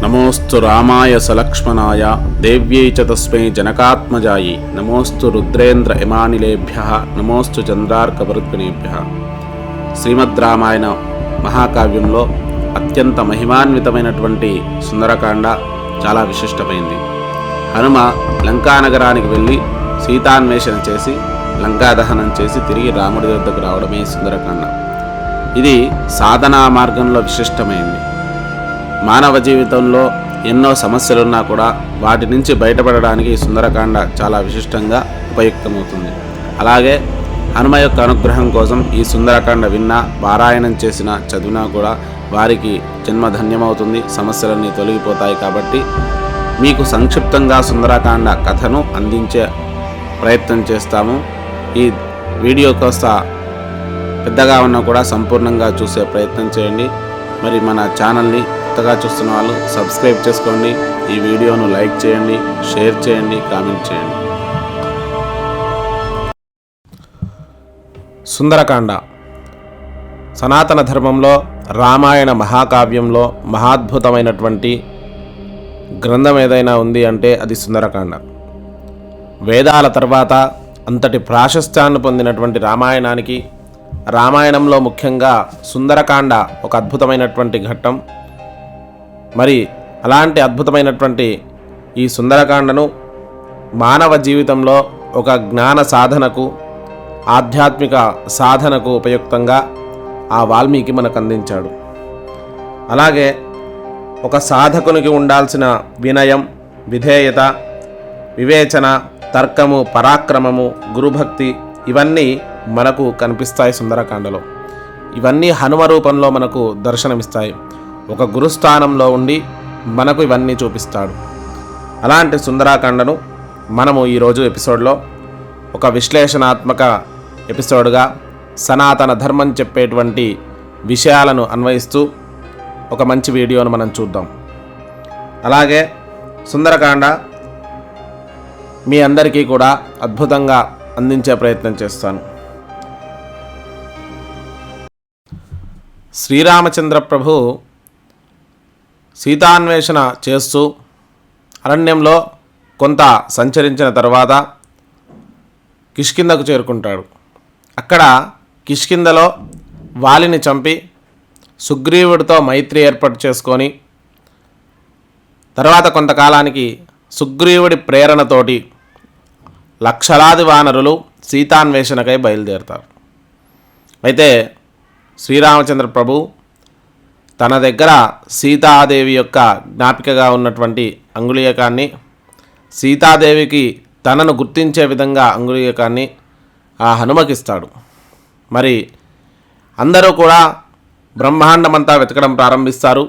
నమోస్తు రామాయ సలక్ష్మణాయ దేవ్యై చ తస్మై జనకాత్మజాయి నమోస్తు రుద్రేంద్ర యమానిలేభ్యః నమోస్తు చంద్రార్కవరుద్గణేభ్యః. శ్రీమద్ రామాయణ మహాకావ్యంలో అత్యంత మహిమాన్వితమైనటువంటి సుందరకాండ చాలా విశిష్టమైంది. హనుమ లంకానగరానికి వెళ్ళి సీతాన్వేషణ చేసి లంకాదహనం చేసి తిరిగి రాముడి వద్దకు రావడమే సుందరకాండ. ఇది సాధనా మార్గంలో విశిష్టమైంది. మానవ జీవితంలో ఎన్నో సమస్యలున్నా కూడా వాటి నుంచి బయటపడడానికి ఈ సుందరకాండ చాలా విశిష్టంగా ఉపయుక్తమవుతుంది. అలాగే హనుమ యొక్క అనుగ్రహం కోసం ఈ సుందరకాండ విన్నా, పారాయణం చేసినా, చదివినా కూడా వారికి జన్మధన్యమవుతుంది, సమస్యలన్నీ తొలగిపోతాయి. కాబట్టి మీకు సంక్షిప్తంగా సుందరకాండ కథను అందించే ప్రయత్నం చేస్తాము. ఈ వీడియో కాస్త పెద్దగా ఉన్నా కూడా సంపూర్ణంగా చూసే ప్రయత్నం చేయండి. మరి మన ఛానల్ని కొత్తగా చూస్తున్న వాళ్ళు సబ్స్క్రైబ్ చేసుకోండి. ఈ వీడియోను లైక్ చేయండి, షేర్ చేయండి, కామెంట్ చేయండి. సుందరకాండ సనాతన ధర్మంలో రామాయణ మహాకావ్యంలో మహాద్భుతమైనటువంటి గ్రంథం ఏదైనా ఉంది అంటే అది సుందరకాండ. వేదాల తర్వాత అంతటి ప్రాశస్త్యాన్ని పొందినటువంటి రామాయణానికి, రామాయణంలో ముఖ్యంగా సుందరకాండ ఒక అద్భుతమైనటువంటి ఘట్టం. మరి అలాంటి అద్భుతమైనటువంటి ఈ సుందరకాండను మానవ జీవితంలో ఒక జ్ఞాన సాధనకు, ఆధ్యాత్మిక సాధనకు ఉపయుక్తంగా ఆ వాల్మీకి మనకు అందించాడు. అలాగే ఒక సాధకునికి ఉండాల్సిన వినయం, విధేయత, వివేచన, తర్కము, పరాక్రమము, గురుభక్తి ఇవన్నీ మనకు కనిపిస్తాయి సుందరకాండలో. ఇవన్నీ హనుమ రూపంలో మనకు దర్శనమిస్తాయి. ఒక గురుస్థానంలో ఉండి మనకు ఇవన్నీ చూపిస్తాడు. అలాంటి సుందరకాండను మనము ఈరోజు ఎపిసోడ్లో ఒక విశ్లేషణాత్మక ఎపిసోడ్గా సనాతన ధర్మం చెప్పేటువంటి విషయాలను అన్వయిస్తూ ఒక మంచి వీడియోను మనం చూద్దాం. అలాగే సుందరకాండ మీ అందరికీ కూడా అద్భుతంగా అందించే ప్రయత్నం చేస్తాను. శ్రీరామచంద్ర ప్రభు సీతాన్వేషణ చేస్తూ అరణ్యంలో కొంత సంచరించిన తర్వాత కిష్కింధకు చేరుకుంటాడు. అక్కడ కిష్కింధలో వాలిని చంపి సుగ్రీవుడితో మైత్రి ఏర్పాటు చేసుకొని తర్వాత కొంతకాలానికి సుగ్రీవుడి ప్రేరణతోటి లక్షలాది వానరులు సీతాన్వేషణకై బయలుదేరుతారు. అయితే శ్రీరామచంద్ర ప్రభు తన దగ్గర సీతాదేవి యొక్క జ్ఞాపికగా ఉన్నటువంటి అంగుళీయకాన్ని, సీతాదేవికి తనను గుర్తించే విధంగా అంగుళీయకాన్ని ఆ హనుమకిస్తాడు. మరి అందరూ కూడా బ్రహ్మాండమంతా వెతకడం ప్రారంభిస్తారు.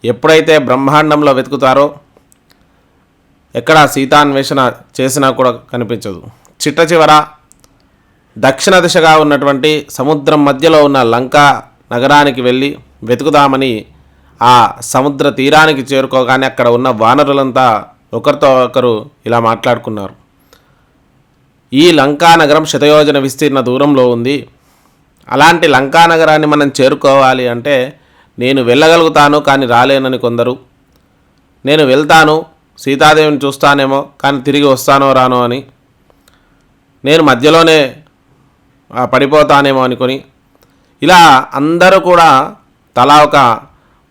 ఎప్పుడైతే బ్రహ్మాండంలో వెతుకుతారో ఎక్కడ సీతాన్వేషణ చేసినా కూడా కనిపించదు. చిట్ట చివర దక్షిణ దిశగా ఉన్నటువంటి సముద్రం మధ్యలో ఉన్న లంకా నగరానికి వెళ్ళి వెతుకుదామని ఆ సముద్ర తీరానికి చేరుకోగానే అక్కడ ఉన్న వానరులంతా ఒకరితో ఒకరు ఇలా మాట్లాడుకున్నారు. ఈ లంకా నగరం శతయోజన విస్తీర్ణ దూరంలో ఉంది. అలాంటి లంకా నగరాన్ని మనం చేరుకోవాలి అంటే నేను వెళ్ళగలుగుతాను కానీ రాలేనని కొందరు, నేను వెళ్తాను సీతాదేవిని చూస్తానేమో కానీ తిరిగి వస్తానో రానో అని, నేను మధ్యలోనే పడిపోతానేమో అనుకొని ఇలా అందరూ కూడా తలా ఒక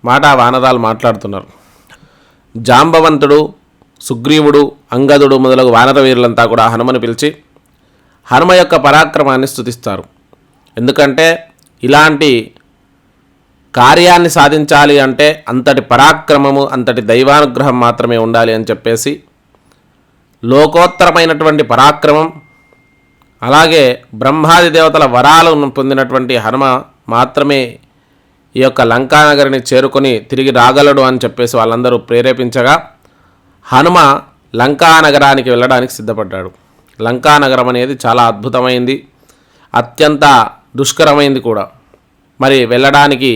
మాట వానరాలు మాట్లాడుతున్నారు. జాంబవంతుడు, సుగ్రీవుడు, అంగదుడు మొదలగు వానర వీరులంతా కూడా హనుమను పిలిచి హనుమ యొక్క పరాక్రమాన్ని స్తుతిస్తారు. ఎందుకంటే ఇలాంటి కార్యాన్ని సాధించాలి అంటే అంతటి పరాక్రమము, అంతటి దైవానుగ్రహం మాత్రమే ఉండాలి అని చెప్పేసి లోకోత్తరమైనటువంటి పరాక్రమం, అలాగే బ్రహ్మాది దేవతల వరాలను పొందినటువంటి హనుమ మాత్రమే ఈ యొక్క లంకానగరిని చేరుకొని తిరిగి రాగలడు అని చెప్పేసి వాళ్ళందరూ ప్రేరేపించగా హనుమ లంకానగరానికి వెళ్ళడానికి సిద్ధపడ్డాడు. లంకానగరం అనేది చాలా అద్భుతమైంది, అత్యంత దుష్కరమైంది కూడా. మరి వెళ్ళడానికి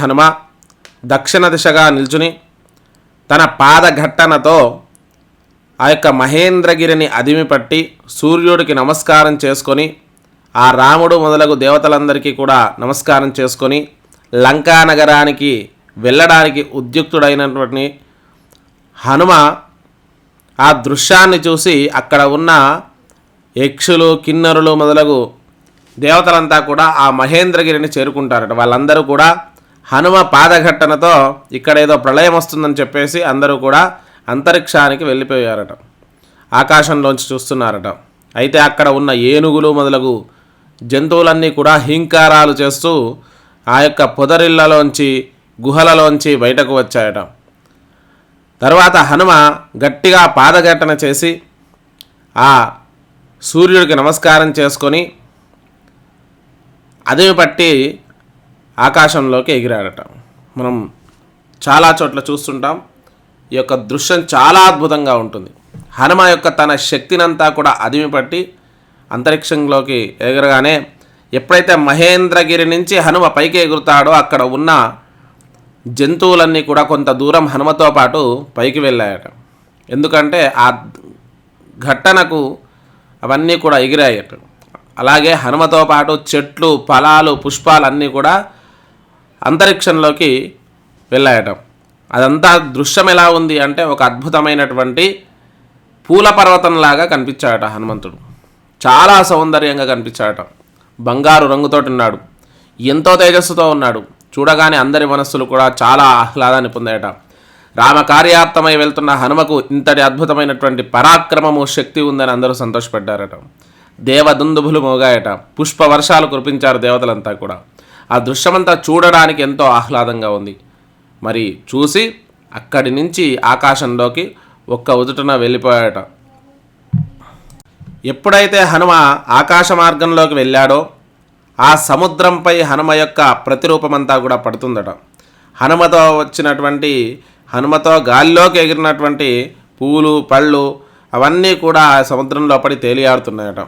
హనుమ దక్షిణ దిశగా నిల్చుని తన పాదఘట్టనతో ఆ యొక్క మహేంద్రగిరిని అదిమిపట్టి సూర్యుడికి నమస్కారం చేసుకొని ఆ రాముడు మొదలగు దేవతలందరికీ కూడా నమస్కారం చేసుకొని లంకా నగరానికి వెళ్ళడానికి ఉద్యుక్తుడైనటువంటి హనుమ ఆ దృశ్యాన్ని చూసి అక్కడ ఉన్న యక్షులు, కిన్నరులు మొదలగు దేవతలంతా కూడా ఆ మహేంద్రగిరిని చేరుకుంటారట. వాళ్ళందరూ కూడా హనుమ పాదఘట్టనతో ఇక్కడ ఏదో ప్రళయం వస్తుందని చెప్పేసి అందరూ కూడా అంతరిక్షానికి వెళ్ళిపోయారట. ఆకాశంలోంచి చూస్తున్నారట. అయితే అక్కడ ఉన్న ఏనుగులు మొదలగు జంతువులన్నీ కూడా హీంకారాలు చేస్తూ ఆ యొక్క పొదరిళ్లలోంచి, గుహలలోంచి బయటకు వచ్చాయట. తర్వాత హనుమ గట్టిగా పాదఘట్టన చేసి ఆ సూర్యుడికి నమస్కారం చేసుకొని అదిమి పట్టి ఆకాశంలోకి ఎగిరాడట. మనం చాలా చోట్ల చూస్తుంటాం. ఈ యొక్క దృశ్యం చాలా అద్భుతంగా ఉంటుంది. హనుమ యొక్క తన శక్తినంతా కూడా అదిమి పట్టి అంతరిక్షంలోకి ఎగరగానే ఎప్పుడైతే మహేంద్రగిరి నుంచి హనుమ పైకి ఎగురుతాడో అక్కడ ఉన్న జంతువులన్నీ కూడా కొంత దూరం హనుమతో పాటు పైకి వెళ్ళాయట. ఎందుకంటే ఆ ఘట్టనకు అవన్నీ కూడా ఎగిరాయట. అలాగే హనుమతో పాటు చెట్లు, ఫలాలు, పుష్పాలన్నీ కూడా అంతరిక్షంలోకి వెళ్ళాయట. అదంతా దృశ్యం ఎలా ఉంది అంటే ఒక అద్భుతమైనటువంటి పూల పర్వతంలాగా కనిపించాడట హనుమంతుడు. చాలా సౌందర్యంగా కనిపించాడట. బంగారు రంగుతో ఉన్నాడు, ఎంతో తేజస్సుతో ఉన్నాడు. చూడగానే అందరి మనస్సులు కూడా చాలా ఆహ్లాదాన్ని పొందాయట. రామకార్యార్థమై వెళ్తున్న హనుమకు ఇంతటి అద్భుతమైనటువంటి పరాక్రమము, శక్తి ఉందని అందరూ సంతోషపడ్డారట. దేవదుందుభులు మోగాయట. పుష్ప వర్షాలు కురిపించారు దేవతలంతా కూడా. ఆ దృశ్యమంతా చూడడానికి ఎంతో ఆహ్లాదంగా ఉంది. మరి చూసి అక్కడి నుంచి ఆకాశంలోకి ఒక్క ఉదుటున వెళ్ళిపోయాట. ఎప్పుడైతే హనుమ ఆకాశ మార్గంలోకి వెళ్ళాడో ఆ సముద్రంపై హనుమ యొక్క ప్రతిరూపమంతా కూడా పడుతుందట. హనుమతో గాలిలోకి ఎగిరినటువంటి పూలు, పళ్ళు అవన్నీ కూడా సముద్రంలో పడి తేలియాడుతున్నాయట.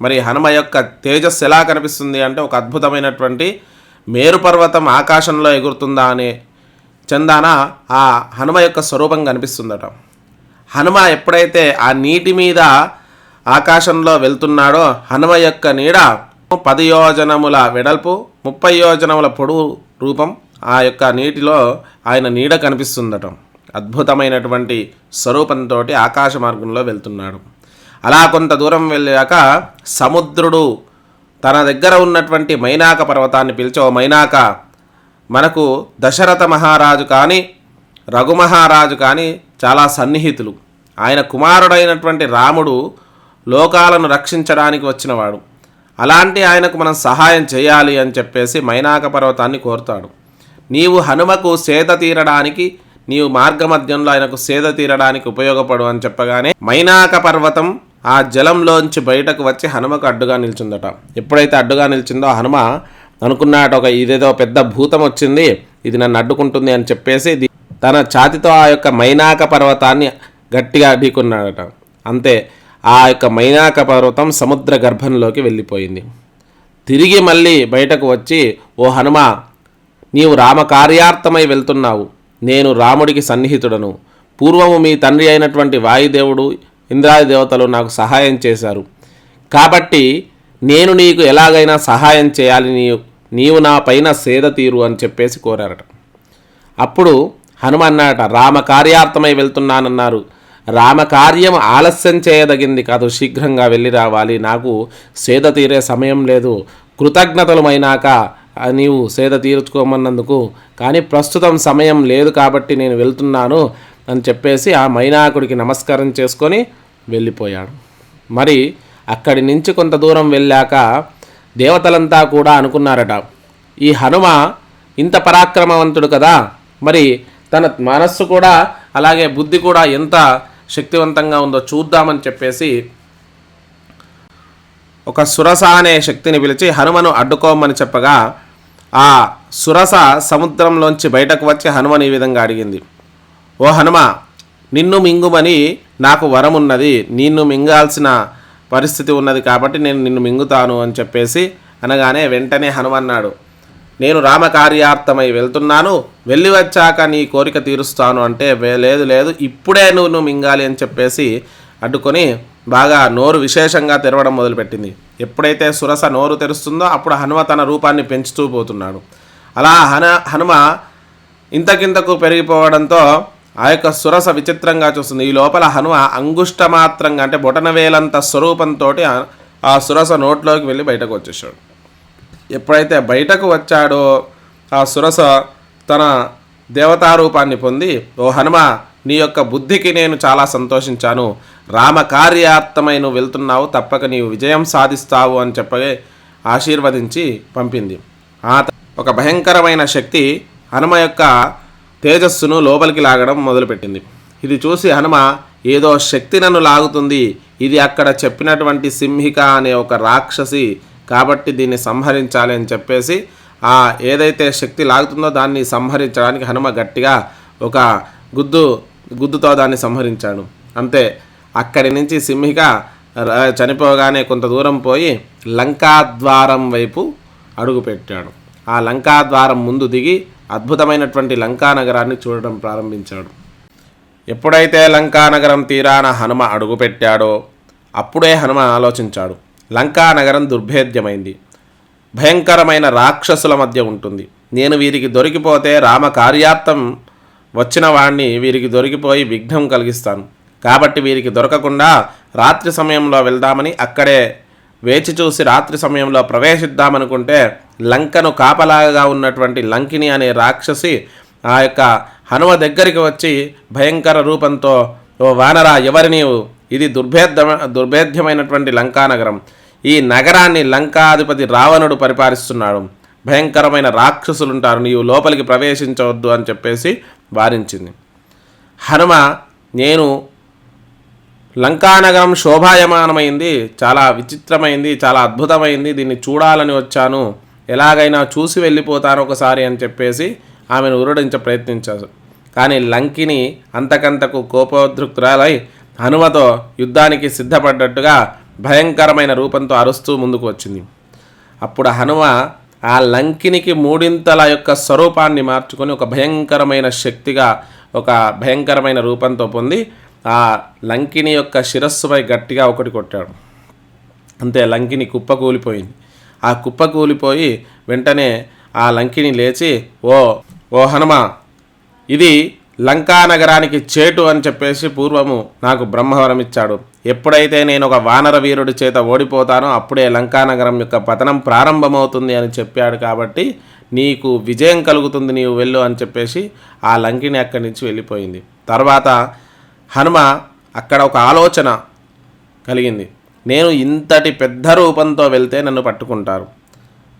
మరి హనుమ యొక్క తేజస్సు ఎలా కనిపిస్తుంది అంటే ఒక అద్భుతమైనటువంటి మేరుపర్వతం ఆకాశంలో ఎగురుతుందా అనే చందాన ఆ హనుమ యొక్క స్వరూపం కనిపిస్తుందట. హనుమ ఎప్పుడైతే ఆ నీటి మీద ఆకాశంలో వెళ్తున్నాడో హనుమ యొక్క నీడ 10 యోజనముల వెడల్పు, 30 యోజనముల పొడవు రూపం ఆ యొక్క నీటిలో ఆయన నీడ కనిపిస్తుందట. అద్భుతమైనటువంటి స్వరూపంతో ఆకాశ మార్గంలో వెళ్తున్నాడు. అలా కొంత దూరం వెళ్ళాక సముద్రుడు తన దగ్గర ఉన్నటువంటి మైనాక పర్వతాన్ని పిలిచి, ఓ మైనాక, మనకు దశరథ మహారాజు కానీ రఘుమహారాజు కానీ చాలా సన్నిహితులు. ఆయన కుమారుడైనటువంటి రాముడు లోకాలను రక్షించడానికి వచ్చినవాడు. అలాంటి ఆయనకు మనం సహాయం చేయాలి అని చెప్పేసి మైనాక పర్వతాన్ని కోరుతాడు. నీవు హనుమకు సేద తీరడానికి, నీవు మార్గమధ్యంలో ఆయనకు సేద తీరడానికి ఉపయోగపడు అని చెప్పగానే మైనాక పర్వతం ఆ జలంలోంచి బయటకు వచ్చి హనుమకు అడ్డుగా నిల్చుందట. ఎప్పుడైతే అడ్డుగా నిల్చిందో హనుమ అనుకున్నాట, ఇదేదో పెద్ద భూతం వచ్చింది, ఇది నన్ను అడ్డుకుంటుంది అని చెప్పేసి తన ఛాతితో ఆ యొక్క మైనాక పర్వతాన్ని గట్టిగా ఢీకున్నాడట. అంతే, ఆ యొక్క మైనాక పర్వతం సముద్ర గర్భంలోకి వెళ్ళిపోయింది. తిరిగి మళ్ళీ బయటకు వచ్చి, ఓ హనుమ, నీవు రామకార్యార్థమై వెళ్తున్నావు. నేను రాముడికి సన్నిహితుడను. పూర్వము మీ తండ్రి అయినటువంటి వాయుదేవుడు, ఇంద్రాది దేవతలు నాకు సహాయం చేశారు. కాబట్టి నేను నీకు ఎలాగైనా సహాయం చేయాలి, నీవు నా పైన సేద తీరు అని చెప్పేసి కోరారట. అప్పుడు హనుమ అన్నాడట, రామకార్యార్థమై వెళ్తున్నానన్నారు. రామకార్యం ఆలస్యం చేయదగింది కాదు, శీఘ్రంగా వెళ్ళి రావాలి. నాకు సేద తీరే సమయం లేదు. కృతజ్ఞతలమైనాక నీవు సేద తీర్చుకోమన్నందుకు, కానీ ప్రస్తుతం సమయం లేదు కాబట్టి నేను వెళ్తున్నాను అని చెప్పేసి ఆ మైనాకుడికి నమస్కారం చేసుకొని వెళ్ళిపోయాడు. మరి అక్కడి నుంచి కొంత దూరం వెళ్ళాక దేవతలంతా కూడా అనుకున్నారట, ఈ హనుమ ఇంత పరాక్రమవంతుడు కదా, మరి తన మనస్సు కూడా అలాగే బుద్ధి కూడా ఎంత శక్తివంతంగా ఉందో చూద్దామని చెప్పేసి ఒక సురస అనే శక్తిని పిలిచి హనుమను అడ్డుకోమని చెప్పగా ఆ సురస సముద్రంలోంచి బయటకు వచ్చి హనుమని ఈ విధంగా అడిగింది, ఓ హనుమ, నిన్ను మింగుమని నాకు వరం ఉన్నది, నిన్ను మింగాల్సిన పరిస్థితి ఉన్నది కాబట్టి నేను నిన్ను మింగుతాను అని చెప్పేసి అనగానే వెంటనే హనుమన్నాడు, నేను రామకార్యార్థమై వెళ్తున్నాను, వెళ్ళి వచ్చాక నీ కోరిక తీరుస్తాను అంటే, లేదు ఇప్పుడే నువ్వు మింగాలి అని చెప్పేసి అడ్డుకొని బాగా నోరు విశేషంగా తెరవడం మొదలుపెట్టింది. ఎప్పుడైతే సురస నోరు తెరుస్తుందో అప్పుడు హనుమ తన రూపాన్ని పెంచుతూ పోతున్నాడు. అలా హనుమ ఇంతకింతకు పెరిగిపోవడంతో ఆ యొక్క సురస విచిత్రంగా చూస్తుంది. ఈ లోపల హనుమ అంగుష్ట మాత్రంగా అంటే బొటనవేలంత స్వరూపంతో ఆ సురస నోట్లోకి వెళ్ళి బయటకు వచ్చేసాడు. ఎప్పుడైతే బయటకు వచ్చాడో ఆ సురస తన దేవతారూపాన్ని పొంది, ఓ హనుమ, నీ యొక్క బుద్ధికి నేను చాలా సంతోషించాను, రామకార్యార్థమై నువ్వు వెళ్తున్నావు, తప్పక నీవు విజయం సాధిస్తావు అని చెప్పి ఆశీర్వదించి పంపింది. ఒక భయంకరమైన శక్తి హనుమ యొక్క తేజస్సును లోపలికి లాగడం మొదలుపెట్టింది. ఇది చూసి హనుమ, ఏదో శక్తి నన్ను లాగుతుంది, ఇది అక్కడ చెప్పినటువంటి సింహిక అనే ఒక రాక్షసి, కాబట్టి దీన్ని సంహరించాలి అని చెప్పేసి ఆ ఏదైతే శక్తి లాగుతుందో దాన్ని సంహరించడానికి హనుమ గట్టిగా ఒక గుద్దుతో దాన్ని సంహరించాడు. అంతే, అక్కడి నుంచి సింహిక చనిపోగానే కొంత దూరం పోయి లంకాద్వారం వైపు అడుగుపెట్టాడు. ఆ లంకాద్వారం ముందు దిగి అద్భుతమైనటువంటి లంకా నగరాన్ని చూడడం ప్రారంభించాడు. ఎప్పుడైతే లంకానగరం తీరాన హనుమ అడుగుపెట్టాడో అప్పుడే హనుమ ఆలోచించాడు, లంకా నగరం దుర్భేద్యమైంది, భయంకరమైన రాక్షసుల మధ్య ఉంటుంది, నేను వీరికి దొరికిపోతే రామ కార్యార్థం వచ్చిన వాణ్ణి వీరికి దొరికిపోయి విఘ్నం కలిగిస్తాను, కాబట్టి వీరికి దొరకకుండా రాత్రి సమయంలో వెళ్దామని అక్కడే వేచి చూసి రాత్రి సమయంలో ప్రవేశిద్దామనుకుంటే లంకను కాపలాగా ఉన్నటువంటి లంకిని అనే రాక్షసి ఆ యొక్క హనుమ దగ్గరికి వచ్చి భయంకర రూపంతో, ఓ వానరా, ఎవరి నీవు? ఇది దుర్భేద్యమైనటువంటి లంకానగరం, ఈ నగరాన్ని లంకాధిపతి రావణుడు పరిపాలిస్తున్నాడు, భయంకరమైన రాక్షసులుంటారు, నీవు లోపలికి ప్రవేశించవద్దు అని చెప్పేసి వారించింది. హనుమ, నేను లంకానగరం శోభాయమానమైంది, చాలా విచిత్రమైంది, చాలా అద్భుతమైంది, దీన్ని చూడాలని వచ్చాను, ఎలాగైనా చూసి వెళ్ళిపోతాను ఒకసారి అని చెప్పేసి ఆమెను ఊరడించ ప్రయత్నించారు. కానీ లంకిని అంతకంతకు కోపోద్రిక్తురాలై హనుమతో యుద్ధానికి సిద్ధపడ్డట్టుగా భయంకరమైన రూపంతో అరుస్తూ ముందుకు వచ్చింది. అప్పుడు హనుమ ఆ లంకినికి మూడింతల యొక్క స్వరూపాన్ని మార్చుకొని ఒక భయంకరమైన శక్తిగా, ఒక భయంకరమైన రూపంతో పొంది ఆ లంకిని యొక్క శిరస్సుపై గట్టిగా ఒకటి కొట్టాడు. అంతే, లంకిని కుప్పకూలిపోయింది. ఆ కుప్పకూలిపోయి వెంటనే ఆ లంకిని లేచి, ఓ హనుమ, ఇది లంకా నగరానికి చేటు అని చెప్పేసి పూర్వము నాకు బ్రహ్మవరం ఇచ్చాడు, ఎప్పుడైతే నేను ఒక వానర వీరుడి చేత ఓడిపోతానో అప్పుడే లంకానగరం యొక్క పతనం ప్రారంభమవుతుంది అని చెప్పాడు, కాబట్టి నీకు విజయం కలుగుతుంది, నీవు వెళ్ళు అని చెప్పేసి ఆ లంకిని అక్కడి నుంచి వెళ్ళిపోయింది. తర్వాత హనుమ అక్కడ ఒక ఆలోచన కలిగింది, నేను ఇంతటి పెద్ద రూపంతో వెళ్తే నన్ను పట్టుకుంటారు,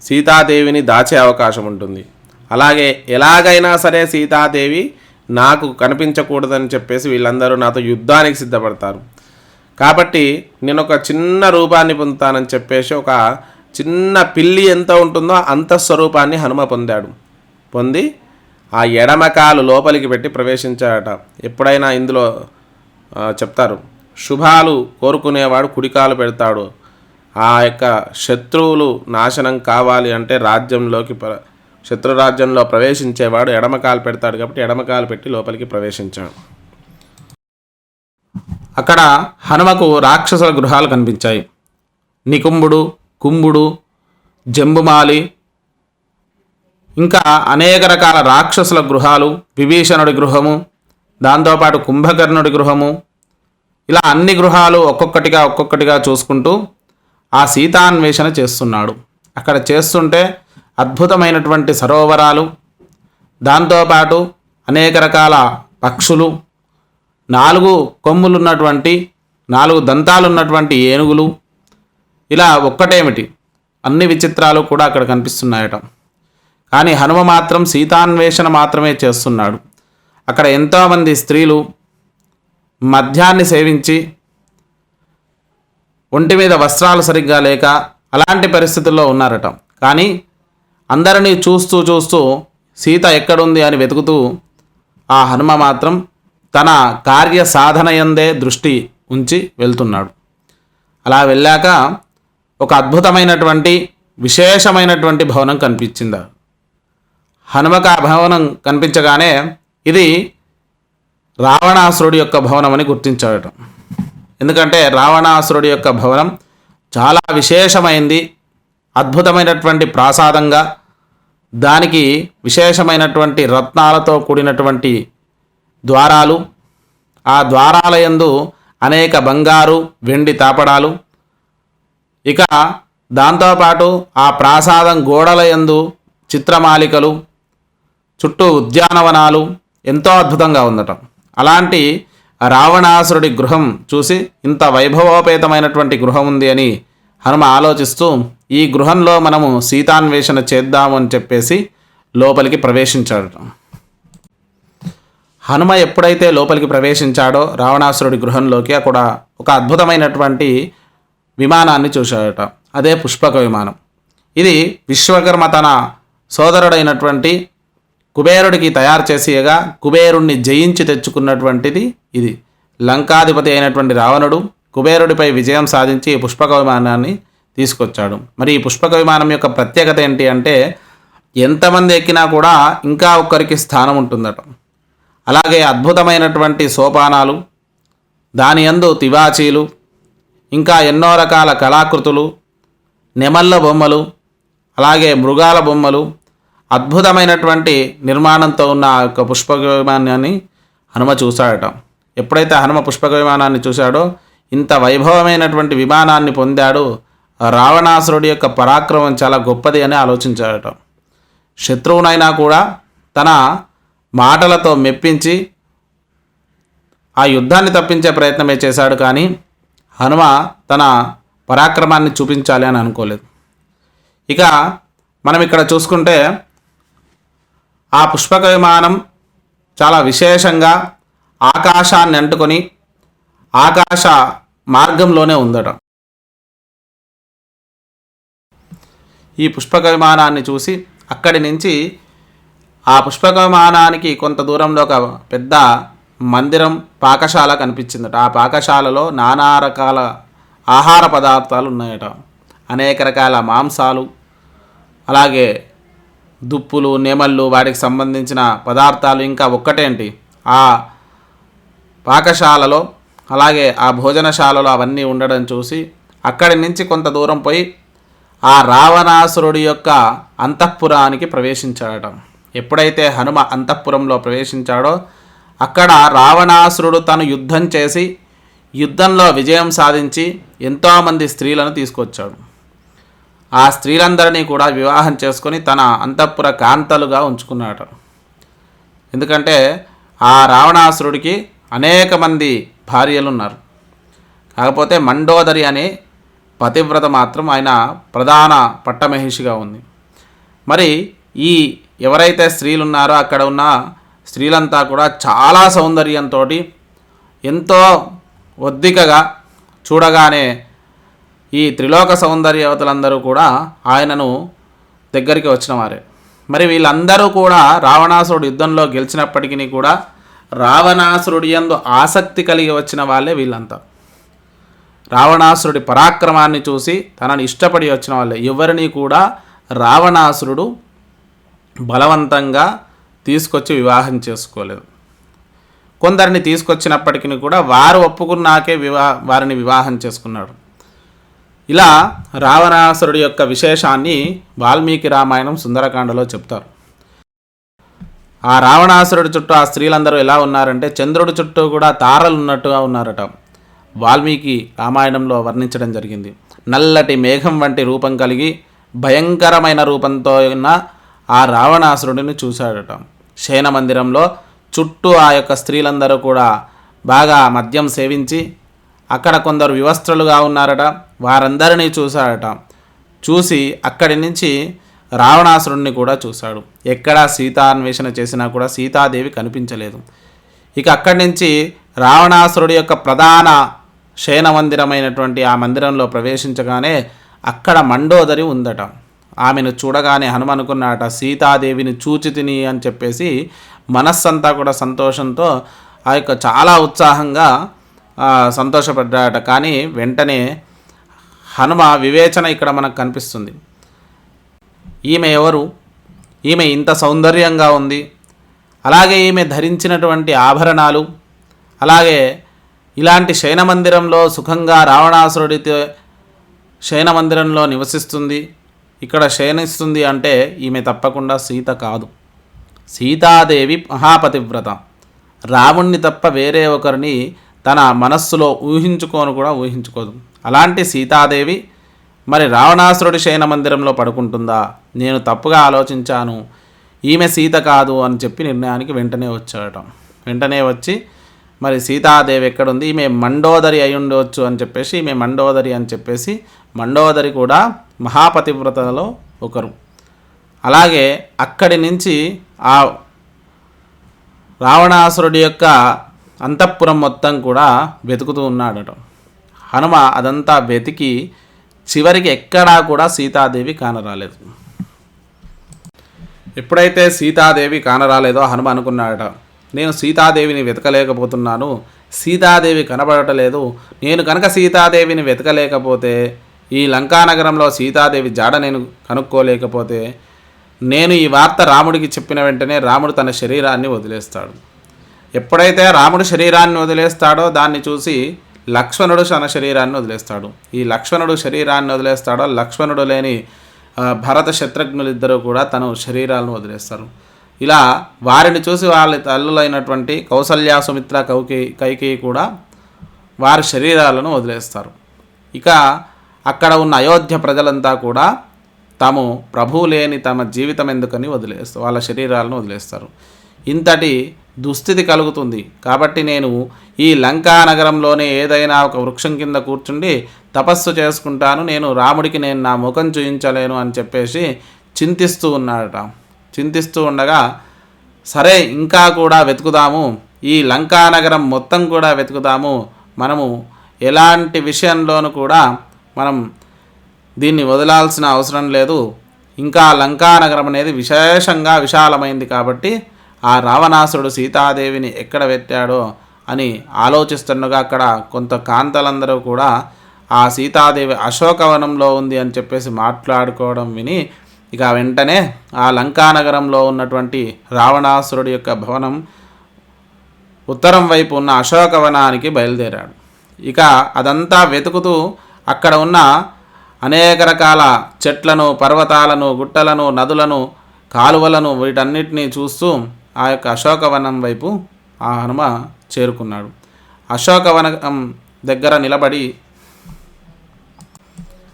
సీతాదేవిని దాచే అవకాశం ఉంటుంది, అలాగే ఎలాగైనా సరే సీతాదేవి నాకు కనిపించకూడదని చెప్పేసి వీళ్ళందరూ నాతో యుద్ధానికి సిద్ధపడతారు, కాబట్టి నేను ఒక చిన్న రూపాన్ని పొందుతానని చెప్పేసి ఒక చిన్న పిల్లి ఎంత ఉంటుందో అంత స్వరూపాన్ని హనుమ పొందాడు. పొంది ఆ ఎడమకాలు లోపలికి పెట్టి ప్రవేశించాడట. ఎప్పుడైనా ఇందులో చెప్తారు, శుభాలు కోరుకునేవాడు కుడికాలు పెడతాడు, ఆ యొక్క శత్రువులు నాశనం కావాలి అంటే శత్రురాజ్యంలో ప్రవేశించేవాడు ఎడమకాలు పెడతాడు, కాబట్టి ఎడమకాలు పెట్టి లోపలికి ప్రవేశించాడు. అక్కడ హనుమకు రాక్షసుల గృహాలు కనిపించాయి. నికుంభుడు, కుంభుడు, జంబుమాలి, ఇంకా అనేక రకాల రాక్షసుల గృహాలు, విభీషణుడి గృహము, దాంతోపాటు కుంభకర్ణుడి గృహము, ఇలా అన్ని గృహాలు ఒక్కొక్కటిగా చూసుకుంటూ ఆ సీతాన్వేషణ చేస్తున్నాడు. అక్కడ చేస్తుంటే అద్భుతమైనటువంటి సరోవరాలు, దాంతోపాటు అనేక రకాల పక్షులు, 4 కొమ్ములున్నటువంటి 4 దంతాలున్నటువంటి ఏనుగులు, ఇలా ఒక్కటేమిటి అన్ని విచిత్రాలు కూడా అక్కడ కనిపిస్తున్నాయట. కానీ హనుమ మాత్రం సీతాన్వేషణ మాత్రమే చేస్తున్నాడు. అక్కడ ఎంతోమంది స్త్రీలు మద్యాన్ని సేవించి ఒంటి మీద వస్త్రాలు సరిగ్గా లేక అలాంటి పరిస్థితుల్లో ఉన్నారట. కానీ అందరినీ చూస్తూ సీత ఎక్కడుంది అని వెతుకుతూ ఆ హనుమ మాత్రం తన కార్య సాధనయందే దృష్టి ఉంచి వెళ్తున్నాడు. అలా వెళ్ళాక ఒక అద్భుతమైనటువంటి విశేషమైనటువంటి భవనం కనిపించింది. హనుమకు ఆ భవనం కనిపించగానే ఇది రావణాసురుడి యొక్క భవనం అని గుర్తించాడట. ఎందుకంటే రావణాసురుడి యొక్క భవనం చాలా విశేషమైంది, అద్భుతమైనటువంటి ప్రాసాదంగా, దానికి విశేషమైనటువంటి రత్నాలతో కూడినటువంటి ద్వారాలు, ఆ ద్వారాల యందు అనేక బంగారు వెండి తాపడాలు, ఇక దాంతోపాటు ఆ ప్రాసాదం గోడల యందు చిత్రమాలికలు, చుట్టూ ఉద్యానవనాలు ఎంతో అద్భుతంగా ఉందట. అలాంటి రావణాసురుడి గృహం చూసి ఇంత వైభవోపేతమైనటువంటి గృహం ఉంది అని హనుమ ఆలోచిస్తూ ఈ గృహంలో మనము సీతాన్వేషణ చేద్దాము అని చెప్పేసి లోపలికి ప్రవేశించాడు. హనుమ ఎప్పుడైతే లోపలికి ప్రవేశించాడో రావణాసురుడి గృహంలోకి, అక్కడ ఒక అద్భుతమైనటువంటి విమానాన్ని చూశాడట. అదే పుష్పక విమానం. ఇది విశ్వకర్మ తన సోదరుడైనటువంటి కుబేరుడికి తయారు చేసేయగా కుబేరుణ్ణి జయించి తెచ్చుకున్నటువంటిది ఇది. లంకాధిపతి అయినటువంటి రావణుడు కుబేరుడిపై విజయం సాధించి ఈ పుష్పక విమానాన్ని తీసుకొచ్చాడు. మరి ఈ పుష్పక విమానం యొక్క ప్రత్యేకత ఏంటి అంటే ఎంతమంది ఎక్కినా కూడా ఇంకా ఒక్కరికి స్థానం ఉంటుందట. అలాగే అద్భుతమైనటువంటి సోపానాలు, దాని యందు తివాచీలు, ఇంకా ఎన్నో రకాల కళాకృతులు, నెమళ్ళ బొమ్మలు, అలాగే మృగాల బొమ్మలు, అద్భుతమైనటువంటి నిర్మాణంతో ఉన్న ఆ యొక్క పుష్పక విమానాన్ని హనుమ చూశాడట. ఎప్పుడైతే హనుమ పుష్పక విమానాన్ని చూశాడో ఇంత వైభవమైనటువంటి విమానాన్ని పొందాడు, రావణాసురుడి యొక్క పరాక్రమం చాలా గొప్పది అని ఆలోచించాడట. శత్రువునైనా కూడా తన మాటలతో మెప్పించి ఆ యుద్ధాన్ని తప్పించే ప్రయత్నమే చేశాడు, కానీ హనుమ తన పరాక్రమాన్ని చూపించాలి అని అనుకోలేదు. ఇక మనం ఇక్కడ చూసుకుంటే ఆ పుష్పక విమానం చాలా విశేషంగా ఆకాశాన్ని అంటుకొని ఆకాశ మార్గంలోనే ఉందట. ఈ పుష్పక విమానాన్ని చూసి అక్కడి నుంచి ఆ పుష్పక విమానానికి కొంత దూరంలో ఒక పెద్ద మందిరం, పాకశాల కనిపించిందట. ఆ పాకశాలలో నానా రకాల ఆహార పదార్థాలు ఉన్నాయట. అనేక రకాల మాంసాలు, అలాగే దుప్పులు, నెమళ్ళు, వాటికి సంబంధించిన పదార్థాలు, ఇంకా ఒక్కటేంటి ఆ పాకశాలలో అలాగే ఆ భోజనశాలలో అవన్నీ ఉండడం చూసి అక్కడి నుంచి కొంత దూరం పోయి ఆ రావణాసురుడి యొక్క అంతఃపురానికి ప్రవేశించాడట. ఎప్పుడైతే హనుమ అంతఃపురంలో ప్రవేశించాడో అక్కడ రావణాసురుడు తను యుద్ధం చేసి యుద్ధంలో విజయం సాధించి ఎంతోమంది స్త్రీలను తీసుకొచ్చాడు. ఆ స్త్రీలందరినీ కూడా వివాహం చేసుకొని తన అంతఃపుర కాంతలుగా ఉంచుకున్నాడు. ఎందుకంటే ఆ రావణాసురుడికి అనేక మంది భార్యలు ఉన్నారు. కాకపోతే మండోదరి అనే పతివ్రత మాత్రం ఆయన ప్రధాన పట్టమహిషిగా ఉంది. మరి ఈ ఎవరైతే స్త్రీలు ఉన్నారో అక్కడ ఉన్న స్త్రీలంతా కూడా చాలా సౌందర్యంతో ఎంతో ఒద్దికగా చూడగానే ఈ త్రిలోక సౌందర్యవతులందరూ కూడా ఆయనను దగ్గరికి వచ్చిన వారే. మరి వీళ్ళందరూ కూడా రావణాసురుడు యుద్ధంలో గెలిచినప్పటికీ కూడా రావణాసురుడి యందు ఆసక్తి కలిగి వచ్చిన వాళ్ళే వీళ్ళంతా. రావణాసురుడి పరాక్రమాన్ని చూసి తనని ఇష్టపడి వచ్చిన వాళ్ళే. ఎవరిని కూడా రావణాసురుడు బలవంతంగా తీసుకొచ్చి వివాహం చేసుకోలేదు. కొందరిని తీసుకొచ్చినప్పటికీ కూడా వారు ఒప్పుకున్నాకే వారిని వివాహం చేసుకున్నాడు. ఇలా రావణాసురుడి యొక్క విశేషాన్ని వాల్మీకి రామాయణం సుందరకాండలో చెప్తారు. ఆ రావణాసురుడి చుట్టూ ఆ స్త్రీలందరూ ఎలా ఉన్నారంటే చంద్రుడి చుట్టూ కూడా తారలు ఉన్నట్టుగా ఉన్నారట. వాల్మీకి రామాయణంలో వర్ణించడం జరిగింది. నల్లటి మేఘం వంటి రూపం కలిగి భయంకరమైన రూపంతో ఉన్న ఆ రావణాసురుడిని చూశాడట. శయన మందిరంలో చుట్టూ ఆ యొక్క స్త్రీలందరూ కూడా బాగా మద్యం సేవించి అక్కడ కొందరు వివస్త్రులుగా ఉన్నారట. వారందరినీ చూశాడట. చూసి అక్కడి నుంచి రావణాసురుడిని కూడా చూశాడు. ఎక్కడా సీతాన్వేషణ చేసినా కూడా సీతాదేవి కనిపించలేదు. ఇక అక్కడి నుంచి రావణాసురుడి యొక్క ప్రధాన శయన మందిరమైనటువంటి ఆ మందిరంలో ప్రవేశించగానే అక్కడ మండోదరి ఉందట. ఆమెను చూడగానే హనుమ అనుకున్నాట, సీతాదేవిని చూచితిని అని చెప్పేసి మనస్సంతా కూడా సంతోషంతో ఆ యొక్క చాలా ఉత్సాహంగా సంతోషపడ్డాట. కానీ వెంటనే హనుమ వివేచన ఇక్కడ మనకు కనిపిస్తుంది. ఈమె ఎవరు? ఈమె ఇంత సౌందర్యంగా ఉంది. అలాగే ఈమె ధరించినటువంటి ఆభరణాలు, అలాగే ఇలాంటి శయన మందిరంలో సుఖంగా రావణాసురుడితో శయన మందిరంలో నివసిస్తుంది. ఇక్కడ శయనిస్తుంది అంటే ఈమె తప్పకుండా సీత కాదు. సీతాదేవి మహాపతివ్రత. రాముణ్ణి తప్ప వేరే ఒకరిని తన మనస్సులో ఊహించుకోదు. అలాంటి సీతాదేవి మరి రావణాసురుడి శయన మందిరంలో పడుకుంటుందా? నేను తప్పుగా ఆలోచించాను, ఈమె సీత కాదు అని చెప్పి నిర్ణయానికి వెంటనే వచ్చాడట. వెంటనే వచ్చి మరి సీతాదేవి ఎక్కడుంది, ఈమె మండోదరి అయి ఉండవచ్చు అని చెప్పేసి ఈమె మండోదరి అని చెప్పేసి, మండోదరి కూడా మహాపతివ్రతలో ఒకరు. అలాగే అక్కడి నుంచి ఆ రావణాసురుడి యొక్క అంతఃపురం మొత్తం కూడా వెతుకుతూ ఉన్నాడట. హనుమ అదంతా వెతికి చివరికి ఎక్కడా కూడా సీతాదేవి కానరాలేదు. ఎప్పుడైతే సీతాదేవి కానరాలేదో హనుమ అనుకున్నాడట, నేను సీతాదేవిని వెతకలేకపోతున్నాను, సీతాదేవి కనబడటలేదు. నేను కనుక సీతాదేవిని వెతకలేకపోతే, ఈ లంకానగరంలో సీతాదేవి జాడ నేను కనుక్కోలేకపోతే, నేను ఈ వార్త రాముడికి చెప్పిన వెంటనే రాముడు తన శరీరాన్ని వదిలేస్తాడు. ఎప్పుడైతే రాముడు శరీరాన్ని వదిలేస్తాడో దాన్ని చూసి లక్ష్మణుడు తన శరీరాన్ని వదిలేస్తాడు. ఈ లక్ష్మణుడు శరీరాన్ని వదిలేస్తాడో, లక్ష్మణుడు లేని భరత శత్రుఘ్నులిద్దరూ కూడా తన శరీరాలను వదిలేస్తారు. ఇలా వారిని చూసి వాళ్ళ తల్లులైనటువంటి కౌసల్య, సుమిత్ర, కైకేయి కూడా వారి శరీరాలను వదిలేస్తారు. ఇక అక్కడ ఉన్న అయోధ్య ప్రజలంతా కూడా తాము ప్రభువు లేని తమ జీవితం ఎందుకని వాళ్ళ శరీరాలను వదిలేస్తారు. ఇంతటి దుస్థితి కలుగుతుంది. కాబట్టి నేను ఈ లంకా నగరంలోనే ఏదైనా ఒక వృక్షం కింద కూర్చుండి తపస్సు చేసుకుంటాను, నేను రాముడికి నేను నా ముఖం చూయించలేను అని చెప్పేసి చింతిస్తూ ఉన్నాడట. చింతిస్తూ ఉండగా సరే ఇంకా కూడా వెతుకుదాము, ఈ లంకా నగరం మొత్తం కూడా వెతుకుదాము, మనము ఎలాంటి విషయంలోనూ కూడా మనం దీన్ని వదలాల్సిన అవసరం లేదు, ఇంకా లంకా నగరం అనేది విశేషంగా విశాలమైంది కాబట్టి ఆ రావణాసురుడు సీతాదేవిని ఎక్కడ పెట్టాడో అని ఆలోచిస్తుండగా అక్కడ కొంత కాంతలందరూ కూడా ఆ సీతాదేవి అశోకవనంలో ఉంది అని చెప్పేసి మాట్లాడుకోవడం విని ఇక వెంటనే ఆ లంకానగరంలో ఉన్నటువంటి రావణాసురుడి యొక్క భవనం ఉత్తరం వైపు ఉన్న అశోకవనానికి బయలుదేరాడు. ఇక అదంతా వెతుకుతూ అక్కడ ఉన్న అనేక రకాల చెట్లను, పర్వతాలను, గుట్టలను, నదులను, కాలువలను వీటన్నిటినీ చూస్తూ ఆ యొక్క అశోకవనం వైపు ఆ హనుమ చేరుకున్నాడు. అశోకవనం దగ్గర నిలబడి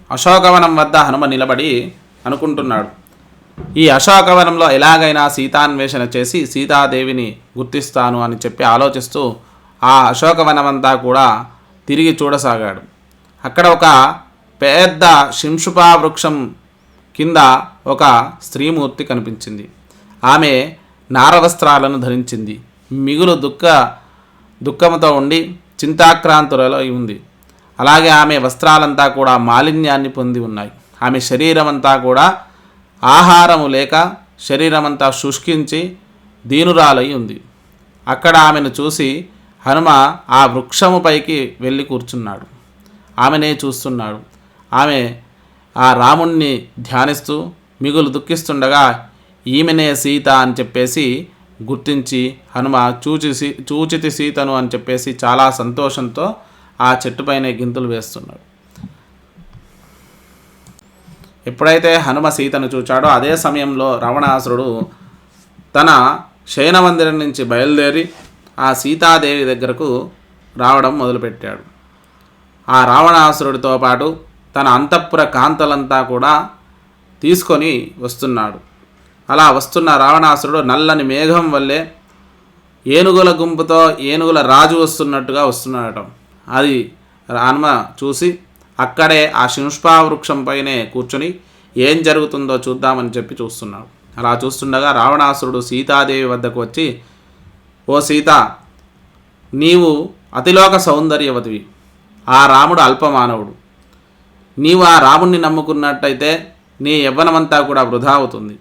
అశోకవనం వద్ద హనుమ నిలబడి అనుకుంటున్నాడు, ఈ అశోకవనంలో ఎలాగైనా సీతాన్వేషణ చేసి సీతాదేవిని గుర్తిస్తాను అని చెప్పి ఆలోచిస్తూ ఆ అశోకవనమంతా కూడా తిరిగి చూడసాగాడు. అక్కడ ఒక పెద్ద శింషుపా వృక్షం కింద ఒక స్త్రీమూర్తి కనిపించింది. ఆమె నారవస్త్రాలను ధరించింది. మిగులు దుఃఖంతో ఉండి చింతాక్రాంతులలో ఉంది. అలాగే ఆమె వస్త్రాలంతా కూడా మాలిన్యాన్ని పొంది ఉన్నాయి. ఆమె శరీరం అంతా కూడా ఆహారము లేక శరీరమంతా శుష్కించి దీనురాలై ఉంది. అక్కడ ఆమెను చూసి హనుమ ఆ వృక్షము పైకి వెళ్ళి కూర్చున్నాడు. ఆమెనే చూస్తున్నాడు. ఆమె ఆ రాముణ్ణి ధ్యానిస్తూ మిగులు దుఃఖిస్తుండగా ఈమెనే సీత అని చెప్పేసి గుర్తించి హనుమ చూచితి సీతను అని చెప్పేసి చాలా సంతోషంతో ఆ చెట్టుపైనే గింతులు వేస్తున్నాడు. ఎప్పుడైతే హనుమ సీతను చూచాడో అదే సమయంలో రావణాసురుడు తన శయనమందిరం నుంచి బయలుదేరి ఆ సీతాదేవి దగ్గరకు రావడం మొదలుపెట్టాడు. ఆ రావణాసురుడితో పాటు తన అంతఃపుర కాంతలంతా కూడా తీసుకొని వస్తున్నాడు. అలా వస్తున్న రావణాసురుడు నల్లని మేఘం వల్లే ఏనుగుల గుంపుతో ఏనుగుల రాజు వస్తున్నట్టుగా వస్తున్నాడట. అది హనుమ చూసి అక్కడే ఆ శింష్పా వృక్షంపైనే కూర్చొని ఏం జరుగుతుందో చూద్దామని చెప్పి చూస్తున్నాడు. అలా చూస్తుండగా రావణాసురుడు సీతాదేవి వద్దకు వచ్చి, ఓ సీత, నీవు అతిలోక సౌందర్యవతివి, ఆ రాముడు అల్పమానవుడు, నీవు ఆ రాముణ్ణి నమ్ముకున్నట్టయితే నీ యవ్వనమంతా కూడా వృధా అవుతుంది.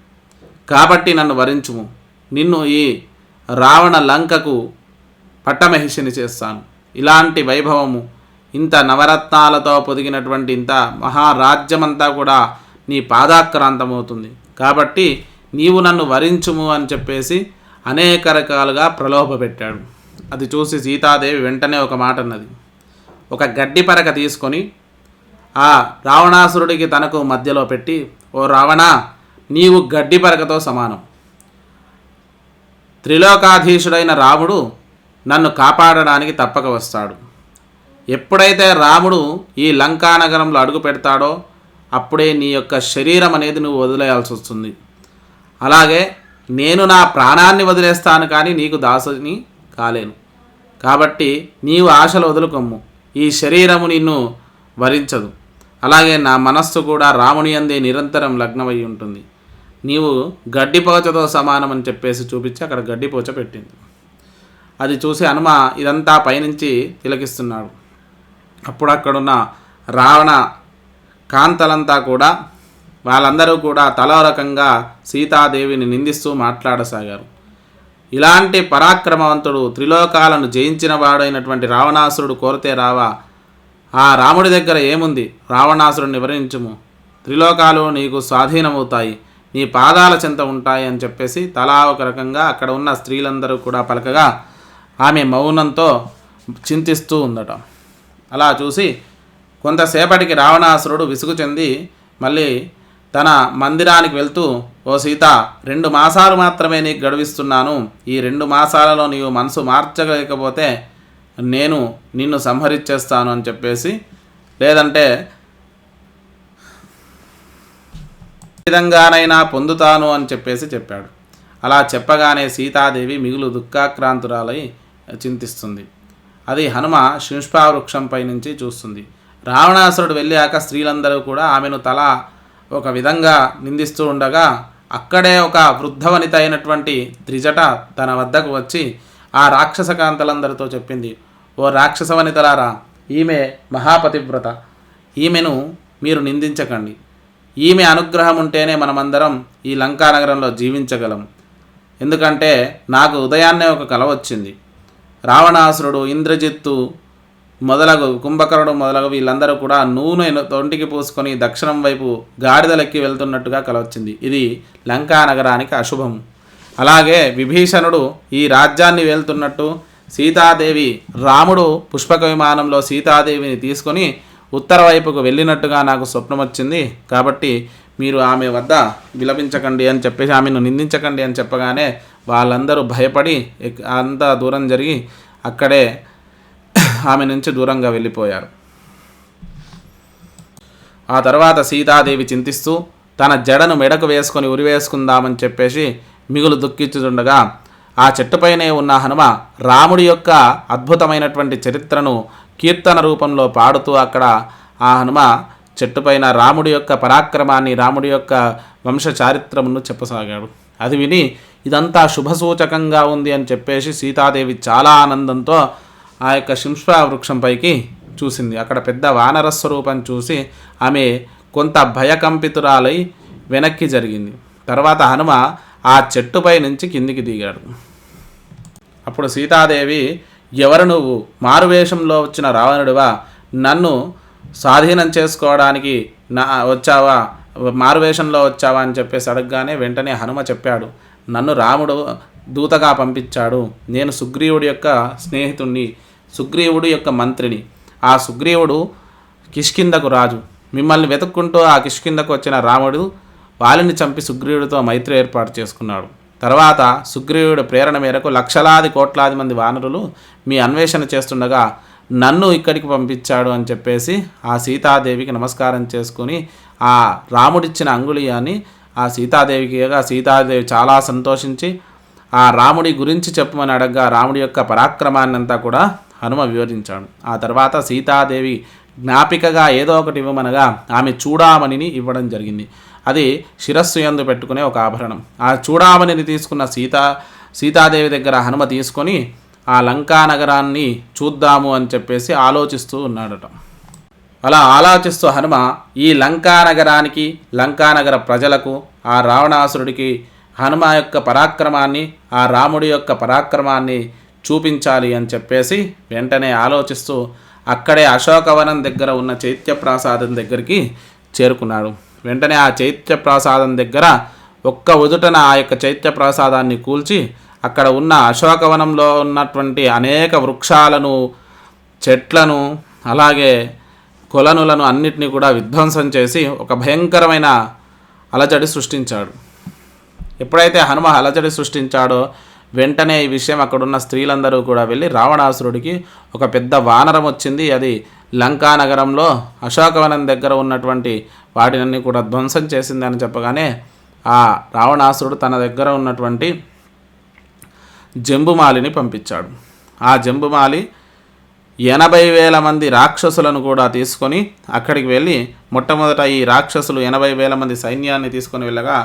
కాబట్టి నన్ను వరించుము, నిన్ను ఈ రావణ లంకకు పట్టమహిషిని చేస్తాను. ఇలాంటి వైభవము, ఇంత నవరత్నాలతో పొదిగినటువంటి ఇంత మహారాజ్యమంతా కూడా నీ పాదాక్రాంతమవుతుంది. కాబట్టి నీవు నన్ను వరించుము అని చెప్పేసి అనేక రకాలుగా ప్రలోభపెట్టాడు. అది చూసి సీతాదేవి వెంటనే ఒక మాట అన్నది. ఒక గడ్డి పరక తీసుకొని ఆ రావణాసురుడికి తనకు మధ్యలో పెట్టి ఓ రావణ, నీవు గడ్డి పరకతో సమానం. త్రిలోకాధీశుడైన రాముడు నన్ను కాపాడడానికి తప్పక వస్తాడు. ఎప్పుడైతే రాముడు ఈ లంకానగరంలో అడుగు పెడతాడో అప్పుడే నీ యొక్క శరీరం అనేది నువ్వు వదిలేయాల్సి వస్తుంది. అలాగే నేను నా ప్రాణాన్ని వదిలేస్తాను, కానీ నీకు దాసుని కాలేను. కాబట్టి నీవు ఆశలు వదులుకొమ్ము. ఈ శరీరము నిన్ను వరించదు. అలాగే నా మనస్సు కూడా రాముని అందే నిరంతరం లగ్నమై ఉంటుంది. నీవు గడ్డిపోచతో సమానం అని చెప్పేసి చూపించి అక్కడ గడ్డిపోచ పెట్టింది. అది చూసి హనుమ ఇదంతా పైనుంచి తిలకిస్తున్నాడు. అప్పుడు అక్కడున్న రావణ కాంతలంతా కూడా వాళ్ళందరూ కూడా తలో రకంగా సీతాదేవిని నిందిస్తూ మాట్లాడసాగారు. ఇలాంటి పరాక్రమవంతుడు, త్రిలోకాలను జయించిన వాడైనటువంటి రావణాసురుడు కోరితే రావా, ఆ రాముడి దగ్గర ఏముంది? రావణాసురుడిని వివరించుము, త్రిలోకాలు నీకు స్వాధీనమవుతాయి, నీ పాదాల చెంత ఉంటాయి అని చెప్పేసి తలా ఒక రకంగా అక్కడ ఉన్న స్త్రీలందరూ కూడా పలకగా ఆమె మౌనంతో చింతిస్తూ ఉందట. అలా చూసి కొంతసేపటికి రావణాసురుడు విసుగు చెంది మళ్ళీ తన మందిరానికి వెళ్తూ, ఓ సీత, 2 మాసాలు మాత్రమే నీకు గడువిస్తున్నాను. ఈ 2 మాసాలలో నీవు మనసు మార్చలేకపోతే నేను నిన్ను సంహరించేస్తాను అని చెప్పేసి, లేదంటే విధంగానైనా పొందుతాను అని చెప్పేసి చెప్పాడు. అలా చెప్పగానే సీతాదేవి మిగులు దుఃఖాక్రాంతురాలై చింతిస్తుంది. అది హనుమ శింష్పావృక్షంపై నుంచి చూస్తుంది. రావణాసురుడు వెళ్ళాక స్త్రీలందరూ కూడా ఆమెను తల ఒక విధంగా నిందిస్తూ ఉండగా అక్కడే ఒక వృద్ధవనిత అయినటువంటి త్రిజట తన వద్దకు వచ్చి ఆ రాక్షసకాంతలందరితో చెప్పింది, ఓ రాక్షస వనితలారా, ఈమె మహాపతివ్రత, ఈమెను మీరు నిందించకండి. ఈమె అనుగ్రహం ఉంటేనే మనమందరం ఈ లంకానగరంలో జీవించగలం. ఎందుకంటే నాకు ఉదయాన్నే ఒక కల వచ్చింది. రావణాసురుడు, ఇంద్రజిత్తు మొదలగు, కుంభకర్ణుడు మొదలగు వీళ్ళందరూ కూడా నూనె తొంటికి పూసుకొని దక్షిణం వైపు గాడిదలెక్కి వెళ్తున్నట్టుగా కల వచ్చింది. ఇది లంకానగరానికి అశుభం. అలాగే విభీషణుడు ఈ రాజ్యాన్ని వెళ్తున్నట్టు, సీతాదేవి, రాముడు పుష్పక విమానంలో సీతాదేవిని తీసుకొని ఉత్తర వైపుకు వెళ్ళినట్టుగా నాకు స్వప్నం వచ్చింది. కాబట్టి మీరు ఆమె వద్ద విలపించకండి అని చెప్పేసి, ఆమెను నిందించకండి అని చెప్పగానే వాళ్ళందరూ భయపడి అంత దూరం జరిగి అక్కడే ఆమె నుంచి దూరంగా వెళ్ళిపోయారు. ఆ తర్వాత సీతాదేవి చింతిస్తూ తన జడను మెడకు వేసుకొని ఉరివేసుకుందామని చెప్పేసి మిగులు దుఃఖించుతుండగా ఆ చెట్టుపైనే ఉన్న హనుమ రాముడి యొక్క అద్భుతమైనటువంటి చరిత్రను కీర్తన రూపంలో పాడుతూ అక్కడ ఆ హనుమ చెట్టుపైన రాముడి యొక్క పరాక్రమాన్ని, రాముడి యొక్క వంశ చారిత్రమును చెప్పసాగాడు. అది విని ఇదంతా శుభసూచకంగా ఉంది అని చెప్పేసి సీతాదేవి చాలా ఆనందంతో ఆ యొక్క శింష్పా వృక్షంపైకి చూసింది. అక్కడ పెద్ద వానర స్వరూపం చూసి ఆమె కొంత భయకంపితురాలై వెనక్కి జరిగింది. తర్వాత హనుమ ఆ చెట్టుపై నుంచి కిందికి దిగాడు. అప్పుడు సీతాదేవి, ఎవరు నువ్వు? మారువేషంలో వచ్చిన రావణుడివా? నన్ను స్వాధీనం చేసుకోవడానికి వచ్చావా? మారువేషంలో వచ్చావా అని చెప్పేసి అడగగానే వెంటనే హనుమ చెప్పాడు, నన్ను రాముడు దూతగా పంపించాడు. నేను సుగ్రీవుడి యొక్క స్నేహితుణ్ణి, సుగ్రీవుడు యొక్క మంత్రిని. ఆ సుగ్రీవుడు కిష్కిందకు రాజు. మిమ్మల్ని వెతుక్కుంటూ ఆ కిష్కిందకు వచ్చిన రాముడు వాలిని చంపి సుగ్రీవుడితో మైత్రి ఏర్పాటు చేసుకున్నాడు. తర్వాత సుగ్రీవుడి ప్రేరణ మేరకు లక్షలాది కోట్లాది మంది వానరులు మీ అన్వేషణ చేస్తుండగా నన్ను ఇక్కడికి పంపించాడు అని చెప్పేసి ఆ సీతాదేవికి నమస్కారం చేసుకుని ఆ రాముడిచ్చిన అంగుళీయాన్ని ఆ సీతాదేవికి ఇవ్వగా సీతాదేవి చాలా సంతోషించి ఆ రాముడి గురించి చెప్పమని అడగగా రాముడి యొక్క పరాక్రమాన్ని అంతా కూడా హనుమ వివరించాడు. ఆ తర్వాత సీతాదేవి జ్ఞాపికగా ఏదో ఒకటి ఇవ్వమనగా ఆమె చూడామణిని ఇవ్వడం జరిగింది. అది శిరస్సు యందు పెట్టుకునే ఒక ఆభరణం. ఆ చూడామణిని తీసుకున్న సీతాదేవి దగ్గర హనుమ తీసుకొని ఆ లంకా నగరాన్ని చూద్దాము అని చెప్పేసి ఆలోచిస్తూ ఉన్నాడట. అలా ఆలోచిస్తూ హనుమ ఈ లంకా నగరానికి, లంకానగర ప్రజలకు, ఆ రావణాసురుడికి హనుమ యొక్క పరాక్రమాన్ని, ఆ రాముడి యొక్క పరాక్రమాన్ని చూపించాలి అని చెప్పేసి వెంటనే ఆలోచిస్తూ అక్కడే అశోకవనం దగ్గర ఉన్న చైత్యప్రాసాదం దగ్గరికి చేరుకున్నాడు. వెంటనే ఆ చైత్యప్రాసాదం దగ్గర ఒక్క ఉదుటన ఆ యొక్క చైత్యప్రాసాదాన్ని కూల్చి అక్కడ ఉన్న అశోకవనంలో ఉన్నటువంటి అనేక వృక్షాలను, చెట్లను, అలాగే కొలనులను అన్నిటినీ కూడా విధ్వంసం చేసి ఒక భయంకరమైన అలజడి సృష్టించాడు. ఎప్పుడైతే హనుమ అలజడి సృష్టించాడో వెంటనే ఈ విషయం అక్కడున్న స్త్రీలందరూ కూడా వెళ్ళి రావణాసురుడికి ఒక పెద్ద వానరం వచ్చింది, అది లంకా నగరంలో అశోకవనం దగ్గర ఉన్నటువంటి వాటినన్నీ కూడా ధ్వంసం చేసింది అని చెప్పగానే ఆ రావణాసురుడు తన దగ్గర ఉన్నటువంటి జంబుమాలిని పంపించాడు. ఆ జంబుమాలి 80,000 మంది రాక్షసులను కూడా తీసుకొని అక్కడికి వెళ్ళి మొట్టమొదట ఈ రాక్షసులు 80,000 మంది సైన్యాన్ని తీసుకొని వెళ్ళగా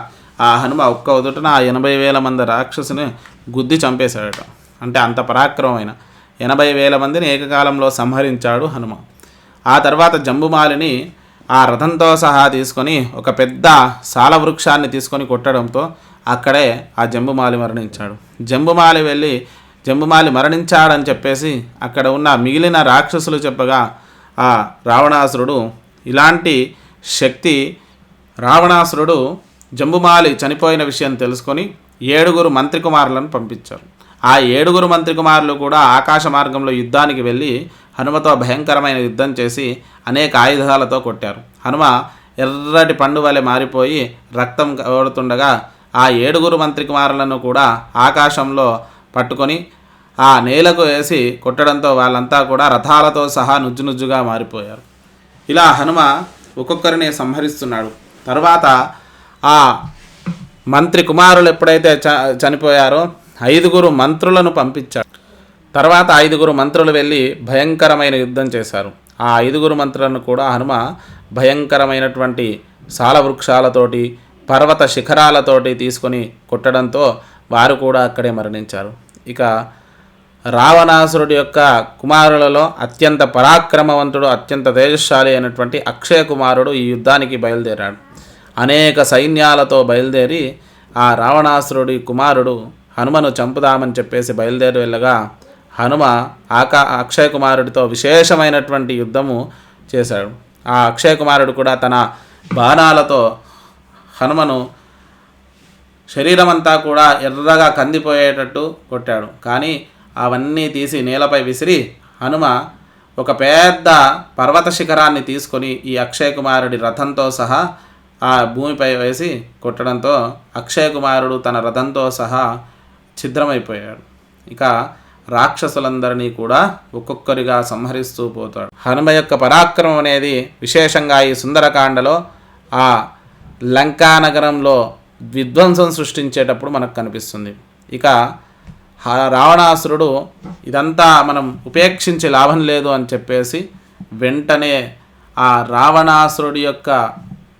ఆ హనుమ ఒక్క ఉదుటన ఆ 80,000 మంది రాక్షసుని గుద్ది చంపేశాడట. అంటే అంత పరాక్రమమైన 80,000 మందిని ఏకకాలంలో సంహరించాడు హనుమ. ఆ తర్వాత జంబుమాలిని ఆ రథంతో సహా తీసుకొని ఒక పెద్ద సాలవృక్షాన్ని తీసుకొని కొట్టడంతో అక్కడే ఆ జంబుమాలి మరణించాడు. జంబుమాలి మరణించాడని చెప్పేసి అక్కడ ఉన్న మిగిలిన రాక్షసులు చెప్పగా ఆ రావణాసురుడు ఇలాంటి శక్తి రావణాసురుడు జంబుమాలి చనిపోయిన విషయం తెలుసుకొని 7 మంత్రి కుమారులను పంపించారు. ఆ 7 మంత్రి కుమారులు కూడా ఆకాశ మార్గంలో యుద్ధానికి వెళ్ళి హనుమతో భయంకరమైన యుద్ధం చేసి అనేక ఆయుధాలతో కొట్టారు. హనుమ ఎర్రటి పండు వలె మారిపోయి రక్తం ఓడుతుండగా ఆ 7 మంత్రి కుమారులను కూడా ఆకాశంలో పట్టుకొని ఆ నేలకు వేసి కొట్టడంతో వాళ్ళంతా కూడా రథాలతో సహా నుజ్జునుజ్జుగా మారిపోయారు. ఇలా హనుమ ఒక్కొక్కరిని సంహరిస్తున్నాడు. తర్వాత ఆ మంత్రి కుమారులు ఎప్పుడైతే చనిపోయారో 5 మంత్రులను పంపించాడు. తర్వాత 5 మంత్రులు వెళ్ళి భయంకరమైన యుద్ధం చేశారు. ఆ 5 మంత్రులను కూడా హనుమ భయంకరమైనటువంటి సాలవృక్షాలతోటి పర్వత శిఖరాలతోటి తీసుకొని కొట్టడంతో వారు కూడా అక్కడే మరణించారు. ఇక రావణాసురుడి యొక్క కుమారులలో అత్యంత పరాక్రమవంతుడు, అత్యంత తేజస్శాలి అయినటువంటి అక్షయ కుమారుడు ఈ యుద్ధానికి బయలుదేరాడు. అనేక సైన్యాలతో బయలుదేరి ఆ రావణాసురుడి కుమారుడు హనుమను చంపుదామని చెప్పేసి బయలుదేరి వెళ్ళగా హనుమ అక్షయ కుమారుడితో విశేషమైనటువంటి యుద్ధము చేశాడు. ఆ అక్షయ కుమారుడు కూడా తన బాణాలతో హనుమను శరీరమంతా కూడా ఎర్రగా కందిపోయేటట్టు కొట్టాడు. కానీ అవన్నీ తీసి నేలపై విసిరి హనుమ ఒక పెద్ద పర్వత శిఖరాన్ని తీసుకొని ఈ అక్షయ కుమారుడి రథంతో సహా ఆ భూమిపై వేసి కొట్టడంతో అక్షయ కుమారుడు తన రథంతో సహా ఛిద్రమైపోయాడు. ఇక రాక్షసులందరినీ కూడా ఒక్కొక్కరిగా సంహరిస్తూ పోతాడు. హనుమ యొక్క పరాక్రమం అనేది విశేషంగా ఈ సుందరకాండలో ఆ లంకా నగరంలో విధ్వంసం సృష్టించేటప్పుడు మనకు కనిపిస్తుంది. ఇక రావణాసురుడు ఇదంతా మనం ఉపేక్షించి లాభం లేదు అని చెప్పేసి వెంటనే ఆ రావణాసురుడి యొక్క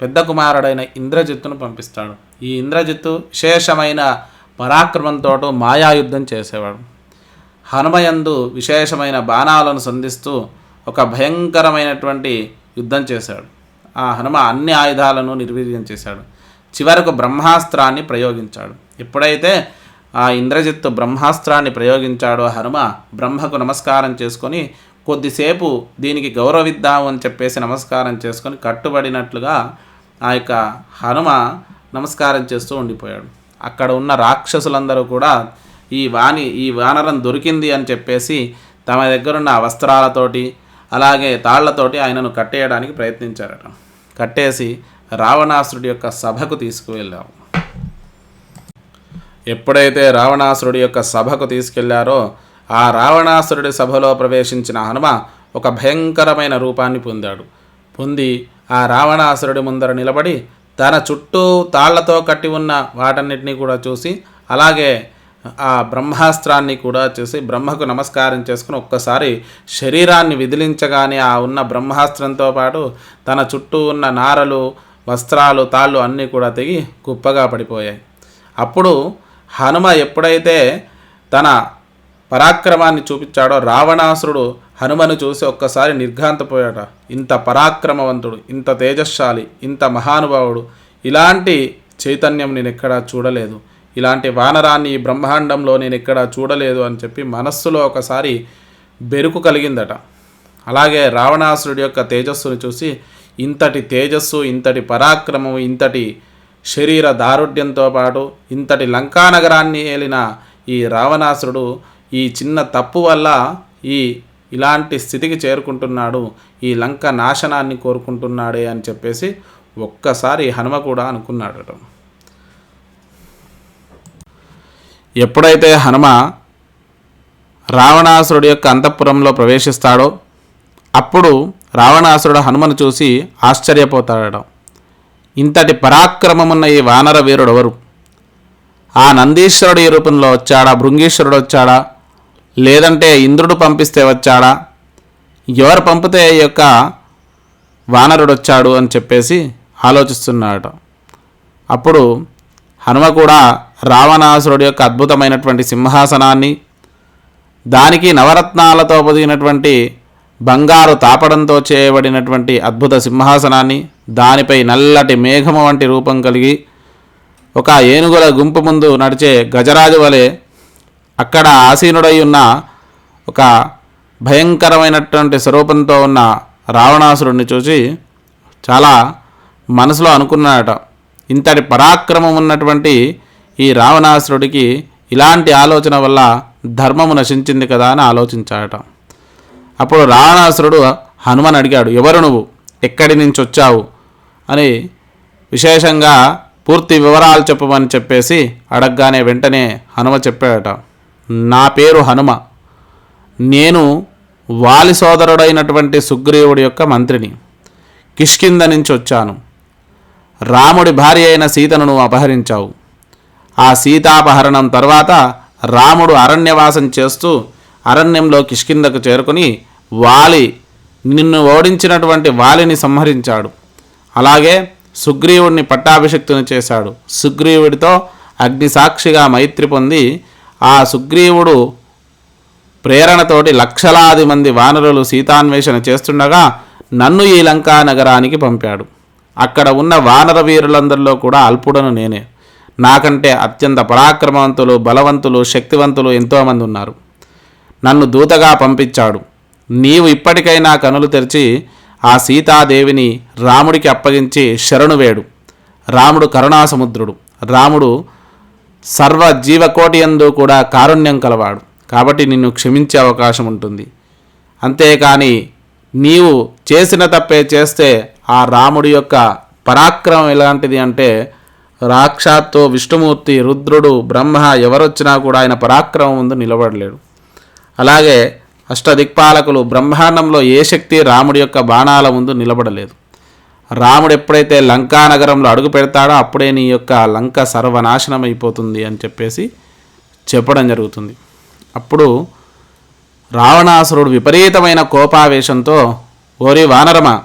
పెద్ద కుమారుడైన ఇంద్రజిత్తును పంపిస్తాడు. ఈ ఇంద్రజిత్తు విశేషమైన పరాక్రమంతో మాయాయుద్ధం చేసేవాడు. హనుమయందు విశేషమైన బాణాలను సంధిస్తూ ఒక భయంకరమైనటువంటి యుద్ధం చేశాడు. ఆ హనుమ అన్ని ఆయుధాలను నిర్వీర్యం చేశాడు. చివరకు బ్రహ్మాస్త్రాన్ని ప్రయోగించాడు. ఎప్పుడైతే ఆ ఇంద్రజిత్తు బ్రహ్మాస్త్రాన్ని ప్రయోగించాడో హనుమ బ్రహ్మకు నమస్కారం చేసుకొని కొద్దిసేపు దీనికి గౌరవిద్దాము అని చెప్పేసి నమస్కారం చేసుకొని కట్టుబడినట్లుగా ఆ యొక్క హనుమ నమస్కారం చేస్తూ ఉండిపోయాడు. అక్కడ ఉన్న రాక్షసులందరూ కూడా ఈ వానరం దొరికింది అని చెప్పేసి తమ దగ్గరున్న వస్త్రాలతోటి అలాగే తాళ్లతోటి ఆయనను కట్టేయడానికి ప్రయత్నించారట. కట్టేసి రావణాసురుడి యొక్క సభకు తీసుకువెళ్ళారు. ఎప్పుడైతే రావణాసురుడి యొక్క సభకు తీసుకెళ్లారో ఆ రావణాసురుడి సభలో ప్రవేశించిన హనుమ ఒక భయంకరమైన రూపాన్ని పొంది ఆ రావణాసురుడి ముందర నిలబడి తన చుట్టూ తాళ్లతో కట్టి ఉన్న వాటన్నిటినీ కూడా చూసి అలాగే ఆ బ్రహ్మాస్త్రాన్ని కూడా చూసి బ్రహ్మకు నమస్కారం చేసుకుని ఒక్కసారి శరీరాన్ని విదిలించగానే ఆ ఉన్న బ్రహ్మాస్త్రంతో పాటు తన చుట్టూ ఉన్న నారలు వస్త్రాలు తాళ్ళు అన్నీ కూడా తెగి కుప్పగా పడిపోయాయి. అప్పుడు హనుమ ఎప్పుడైతే తన పరాక్రమాన్ని చూపించాడో రావణాసురుడు హనుమను చూసి ఒక్కసారి నిర్ఘాంతపోయాట. ఇంత పరాక్రమవంతుడు, ఇంత తేజస్శాలి, ఇంత మహానుభావుడు, ఇలాంటి చైతన్యం నేను ఎక్కడా చూడలేదు, ఇలాంటి వానరాన్ని ఈ బ్రహ్మాండంలో నేను ఎక్కడా చూడలేదు అని చెప్పి మనస్సులో ఒకసారి బెరుకు కలిగిందట. అలాగే రావణాసురుడి యొక్క తేజస్సును చూసి ఇంతటి తేజస్సు, ఇంతటి పరాక్రమం, ఇంతటి శరీర దారుఢ్యంతో పాటు ఇంతటి లంకానగరాన్ని ఏలిన ఈ రావణాసురుడు ఈ చిన్న తప్పు వల్ల ఇలాంటి స్థితికి చేరుకుంటున్నాడు, ఈ లంక నాశనాన్ని కోరుకుంటున్నాడే అని చెప్పేసి ఒక్కసారి హనుమ కూడా అనుకున్నాడట. ఎప్పుడైతే హనుమ రావణాసురుడి యొక్క అంతఃపురంలో ప్రవేశిస్తాడో అప్పుడు రావణాసురుడు హనుమను చూసి ఆశ్చర్యపోతాడట. ఇంతటి పరాక్రమమున్న ఈ వానర వీరుడు ఎవరు? ఆ నందీశ్వరుడు ఈ రూపంలో వచ్చాడా? భృంగీశ్వరుడు వచ్చాడా? లేదంటే ఇంద్రుడు పంపిస్తే వచ్చాడా? ఎవరు పంపితే ఈ యొక్క వానరుడు వచ్చాడు అని చెప్పేసి ఆలోచిస్తున్నాడట. అప్పుడు హనుమ కూడా రావణాసురుడి యొక్క అద్భుతమైనటువంటి సింహాసనాన్ని, దానికి నవరత్నాలతో పొదిగినటువంటి బంగారు తాపడంతో చేయబడినటువంటి అద్భుత సింహాసనాన్ని, దానిపై నల్లటి మేఘము వంటి రూపం కలిగి ఒక ఏనుగుల గుంపు ముందు నడిచే గజరాజు వలె అక్కడ ఆసీనుడై ఉన్న ఒక భయంకరమైనటువంటి స్వరూపంతో ఉన్న రావణాసురుడిని చూసి చాలా మనసులో అనుకున్నాడట. ఇంతటి పరాక్రమం ఉన్నటువంటి ఈ రావణాసురుడికి ఇలాంటి ఆలోచన వల్ల ధర్మము నశించింది కదా అని ఆలోచించాడట. అప్పుడు రావణాసురుడు హనుమని అడిగాడు, ఎవరు నువ్వు, ఎక్కడి నుంచి వచ్చావు అని విశేషంగా పూర్తి వివరాలు చెప్పమని చెప్పేసి అడగగానే వెంటనే హనుమ చెప్పాడట, నా పేరు హనుమ, నేను వాలి సోదరుడైనటువంటి సుగ్రీవుడి యొక్క మంత్రిని, కిష్కింద నుంచి వచ్చాను. రాముడి భార్య అయిన సీతను నువ్వు అపహరించావు. ఆ సీతాపహరణం తర్వాత రాముడు అరణ్యవాసం చేస్తూ అరణ్యంలో కిష్కిందకు చేరుకుని నిన్ను ఓడించినటువంటి వాలిని సంహరించాడు. అలాగే సుగ్రీవుడిని పట్టాభిషిక్తుని చేశాడు. సుగ్రీవుడితో అగ్నిసాక్షిగా మైత్రి పొంది ఆ సుగ్రీవుడు ప్రేరణతోటి లక్షలాది మంది వానరులు సీతాన్వేషణ చేస్తుండగా నన్ను ఈ లంకా నగరానికి పంపాడు. అక్కడ ఉన్న వానర వీరులందరిలో కూడా అల్పుడను నేనే. నాకంటే అత్యంత పరాక్రమవంతులు, బలవంతులు, శక్తివంతులు ఎంతోమంది ఉన్నారు. నన్ను దూతగా పంపించాడు. నీవు ఇప్పటికైనా కనులు తెరిచి ఆ సీతాదేవిని రాముడికి అప్పగించి శరణు వేడు. రాముడు కరుణాసముద్రుడు. రాముడు సర్వ జీవకోటి యందు కూడా కారుణ్యం కలవాడు. కాబట్టి నిన్ను క్షమించే అవకాశం ఉంటుంది. అంతేకాని నీవు చేసిన తప్పే చేస్తే ఆ రాముడి యొక్క పరాక్రమం ఎలాంటిది అంటే సాక్షాత్తు విష్ణుమూర్తి, రుద్రుడు, బ్రహ్మ ఎవరొచ్చినా కూడా ఆయన పరాక్రమం ముందు నిలబడలేడు. అలాగే అష్టదిక్పాలకులు, బ్రహ్మాండంలో ఏ శక్తి రాముడి యొక్క బాణాల ముందు నిలబడలేదు. రాముడు ఎప్పుడైతే లంకా నగరంలో అడుగు పెడతాడో అప్పుడే నీ యొక్క లంక సర్వనాశనం అయిపోతుంది అని చెప్పేసి చెప్పడం జరుగుతుంది. అప్పుడు రావణాసురుడు విపరీతమైన కోపావేశంతో, ఓరి వానరమా,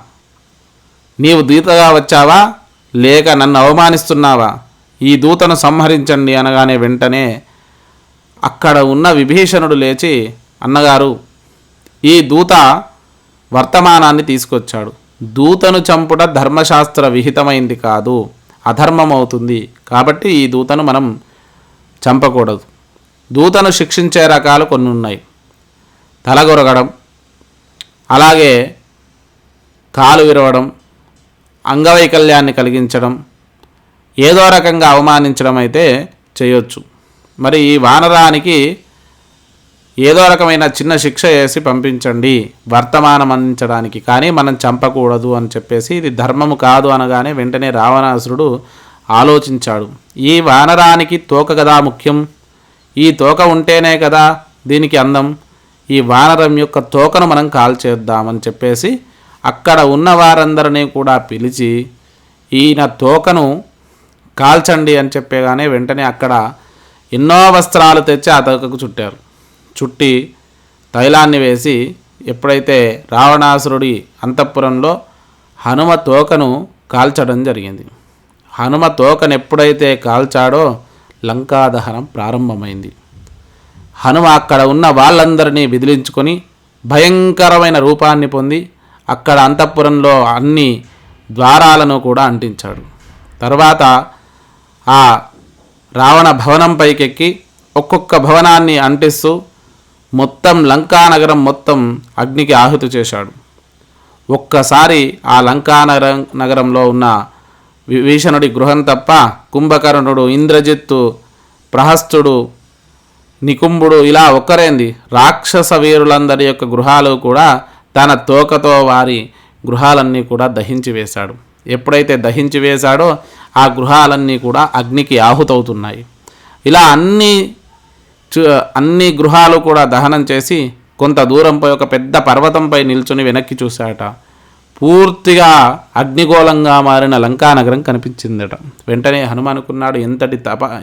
నీవు దూతగా వచ్చావా లేక నన్ను అవమానిస్తున్నావా? ఈ దూతను సంహరించండి అనగానే వెంటనే అక్కడ ఉన్న విభీషణుడు లేచి, అన్నగారు, ఈ దూత వర్తమానాన్ని తీసుకొచ్చాడు. దూతను చంపుట ధర్మశాస్త్ర విహితమైంది కాదు, అధర్మం అవుతుంది. కాబట్టి ఈ దూతను మనం చంపకూడదు. దూతను శిక్షించే రకాలు కొన్ని ఉన్నాయి. తలగొరగడం, అలాగే కాలు విరవడం, అంగవైకల్యాన్ని కలిగించడం, ఏదో రకంగా అవమానించడం అయితే చేయొచ్చు. మరి ఈ వానరానికి ఏదో రకమైన చిన్న శిక్ష వేసి పంపించండి వర్తమానం అందించడానికి, కానీ మనం చంపకూడదు అని చెప్పేసి ఇది ధర్మము కాదు అనగానే వెంటనే రావణాసురుడు ఆలోచించాడు. ఈ వానరానికి తోక కదా ముఖ్యం, ఈ తోక ఉంటేనే కదా దీనికి అందం, ఈ వానరం యొక్క తోకను మనం కాల్చేద్దామని చెప్పేసి అక్కడ ఉన్న వారందరినీ కూడా పిలిచి ఈయన తోకను కాల్చండి అని చెప్పేగానే వెంటనే అక్కడ ఎన్నో వస్త్రాలు తెచ్చి ఆ తోకకు చుట్టారు. చుట్టి తైలాన్ని వేసి ఎప్పుడైతే రావణాసురుడి అంతఃపురంలో హనుమ తోకను కాల్చడం జరిగింది. హనుమ తోకను ఎప్పుడైతే కాల్చాడో లంకా దహనం ప్రారంభమైంది. హనుమ అక్కడ ఉన్న వాళ్ళందరినీ విదిలించుకొని భయంకరమైన రూపాన్ని పొంది అక్కడ అంతఃపురంలో అన్ని ద్వారాలను కూడా అంటించాడు. తర్వాత ఆ రావణ భవనం పైకెక్కి ఒక్కొక్క భవనాన్ని అంటిస్తూ మొత్తం లంకా నగరం మొత్తం అగ్నికి ఆహుతి చేశాడు. ఒక్కసారి ఆ లంకా నగరంలో ఉన్న విభీషణుడి గృహం తప్ప కుంభకర్ణుడు, ఇంద్రజిత్తు, ప్రహస్తుడు, నికుంభుడు ఇలా ఒక్కరేంది రాక్షస వీరులందరి యొక్క గృహాలు కూడా తన తోకతో వారి గృహాలన్నీ కూడా దహించి వేశాడు. ఎప్పుడైతే దహించి వేశాడో ఆ గృహాలన్నీ కూడా అగ్నికి ఆహుతవుతున్నాయి. ఇలా అన్ని గృహాలు కూడా దహనం చేసి కొంత దూరంపై ఒక పెద్ద పర్వతంపై నిల్చుని వెనక్కి చూశాట. పూర్తిగా అగ్నిగోళంగా మారిన లంకానగరం కనిపించిందట. వెంటనే హనుమానుకున్నాడు,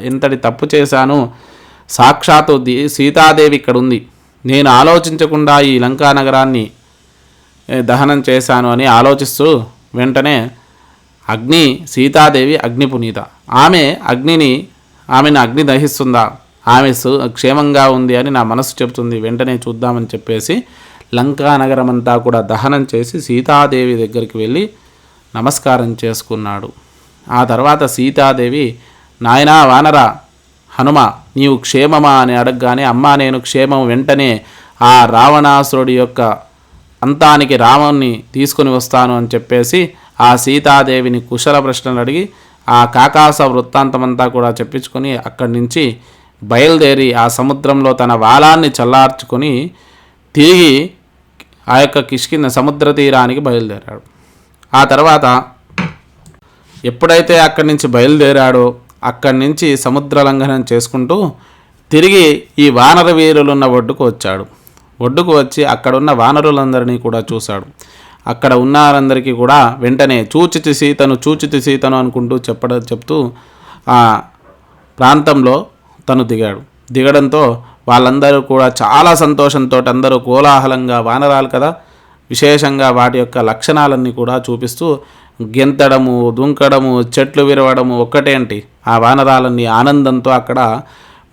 ఎంతటి తప్పు చేశాను, సాక్షాత్తు సీతాదేవి ఇక్కడ ఉంది, నేను ఆలోచించకుండా ఈ లంకానగరాన్ని దహనం చేశాను అని ఆలోచిస్తూ వెంటనే సీతాదేవి అగ్ని పునీత, ఆమెను అగ్ని దహిస్తుందా, ఆమె క్షేమంగా ఉంది అని నా మనసు చెబుతుంది, వెంటనే చూద్దామని చెప్పేసి లంకానగరం అంతా కూడా దహనం చేసి సీతాదేవి దగ్గరికి వెళ్ళి నమస్కారం చేసుకున్నాడు. ఆ తర్వాత సీతాదేవి, నాయనా వానర హనుమ, నీవు క్షేమమా అని అడగగానే, అమ్మా నేను క్షేమం, వెంటనే ఆ రావణాసురుడి యొక్క అంతానికి రాముణ్ణి తీసుకుని వస్తాను అని చెప్పేసి ఆ సీతాదేవిని కుశల ప్రశ్నలు అడిగి ఆ కాకాస వృత్తాంతమంతా కూడా చెప్పించుకొని అక్కడి నుంచి బయలుదేరి ఆ సముద్రంలో తన వాలాన్ని చల్లార్చుకొని తిరిగి ఆ యొక్క కిష్కింద సముద్ర తీరానికి బయలుదేరాడు. ఆ తర్వాత ఎప్పుడైతే అక్కడి నుంచి బయలుదేరాడో అక్కడి నుంచి సముద్ర లంఘనం చేసుకుంటూ తిరిగి ఈ వానర వీరులున్న ఒడ్డుకు వచ్చాడు. ఒడ్డుకు వచ్చి అక్కడున్న వానరులందరినీ కూడా చూశాడు. అక్కడ ఉన్నారందరికీ కూడా వెంటనే చూచితి సీతను అనుకుంటూ చెప్తూ ఆ ప్రాంతంలో తను దిగడంతో వాళ్ళందరూ కూడా చాలా సంతోషంతో అందరూ కోలాహలంగా, వానరాలు కదా, విశేషంగా వాటి యొక్క లక్షణాలన్నీ కూడా చూపిస్తూ గెంతడము, దుంకడము, చెట్లు విరవడము ఒక్కటేంటి, ఆ వానరాలన్నీ ఆనందంతో అక్కడ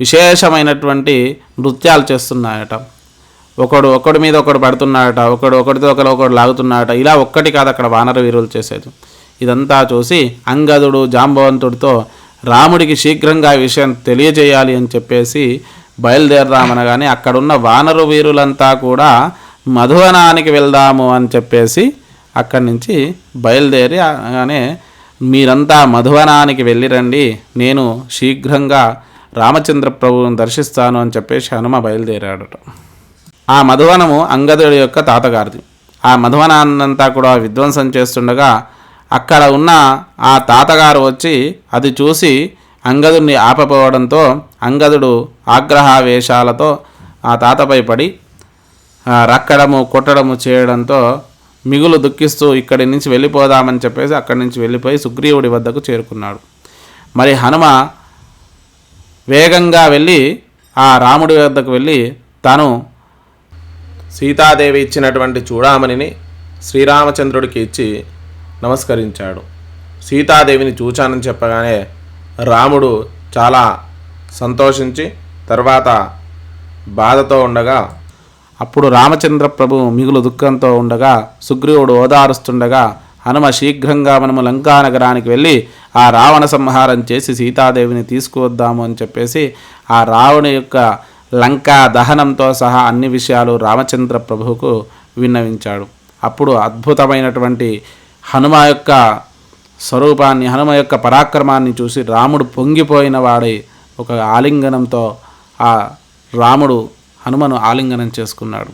విశేషమైనటువంటి నృత్యాలు చేస్తున్నాయట. ఒకడి మీద ఒకడు పడుతున్నాడట, ఒకడితో ఒకడు లాగుతున్నాడట. ఇలా ఒక్కటి కాదు అక్కడ వానర వీరులు చేసేది. ఇదంతా చూసి అంగదుడు జాంబవంతుడితో రాముడికి శీఘ్రంగా ఈ విషయం తెలియజేయాలి అని చెప్పేసి బయలుదేరదామనగానే అక్కడున్న వానర వీరులంతా కూడా మధువనానికి వెళ్దాము అని చెప్పేసి అక్కడి నుంచి బయలుదేరిగానే, మీరంతా మధువనానికి వెళ్ళిరండి, నేను శీఘ్రంగా రామచంద్ర ప్రభువును దర్శిస్తాను అని చెప్పేసి హనుమ బయలుదేరాడట. ఆ మధువనము అంగదుడి యొక్క తాతగారిది. ఆ మధువనాన్నంతా కూడా విధ్వంసం చేస్తుండగా అక్కడ ఉన్న ఆ తాతగారు వచ్చి అది చూసి అంగదుడిని ఆపపోవడంతో అంగదుడు ఆగ్రహావేశాలతో ఆ తాతపై పడి రక్కడము, కొట్టడము చేయడంతో మిగులు దుఃఖిస్తూ ఇక్కడి నుంచి వెళ్ళిపోదామని చెప్పేసి అక్కడి నుంచి వెళ్ళిపోయి సుగ్రీవుడి వద్దకు చేరుకున్నాడు. మరి హనుమ వేగంగా వెళ్ళి ఆ రాముడి వద్దకు వెళ్ళి తాను సీతాదేవి ఇచ్చినటువంటి చూడామణిని శ్రీరామచంద్రుడికి ఇచ్చి నమస్కరించాడు. సీతాదేవిని చూచానని చెప్పగానే రాముడు చాలా సంతోషించి తర్వాత బాధతో ఉండగా, అప్పుడు రామచంద్ర ప్రభు మిగులు దుఃఖంతో ఉండగా సుగ్రీవుడు ఓదారుస్తుండగా హనుమ శీఘ్రంగా మనము లంకానగరానికి వెళ్ళి ఆ రావణ సంహారం చేసి సీతాదేవిని తీసుకువద్దాము అని చెప్పేసి ఆ రావణి యొక్క లంకా దహనంతో సహా అన్ని విషయాలు రామచంద్ర ప్రభువుకు విన్నవించాడు. అప్పుడు అద్భుతమైనటువంటి హనుమ యొక్క స్వరూపాన్ని, హనుమ యొక్క పరాక్రమాన్ని చూసి రాముడు పొంగిపోయిన వాడై ఒక ఆలింగనంతో ఆ రాముడు హనుమను ఆలింగనం చేసుకున్నాడు.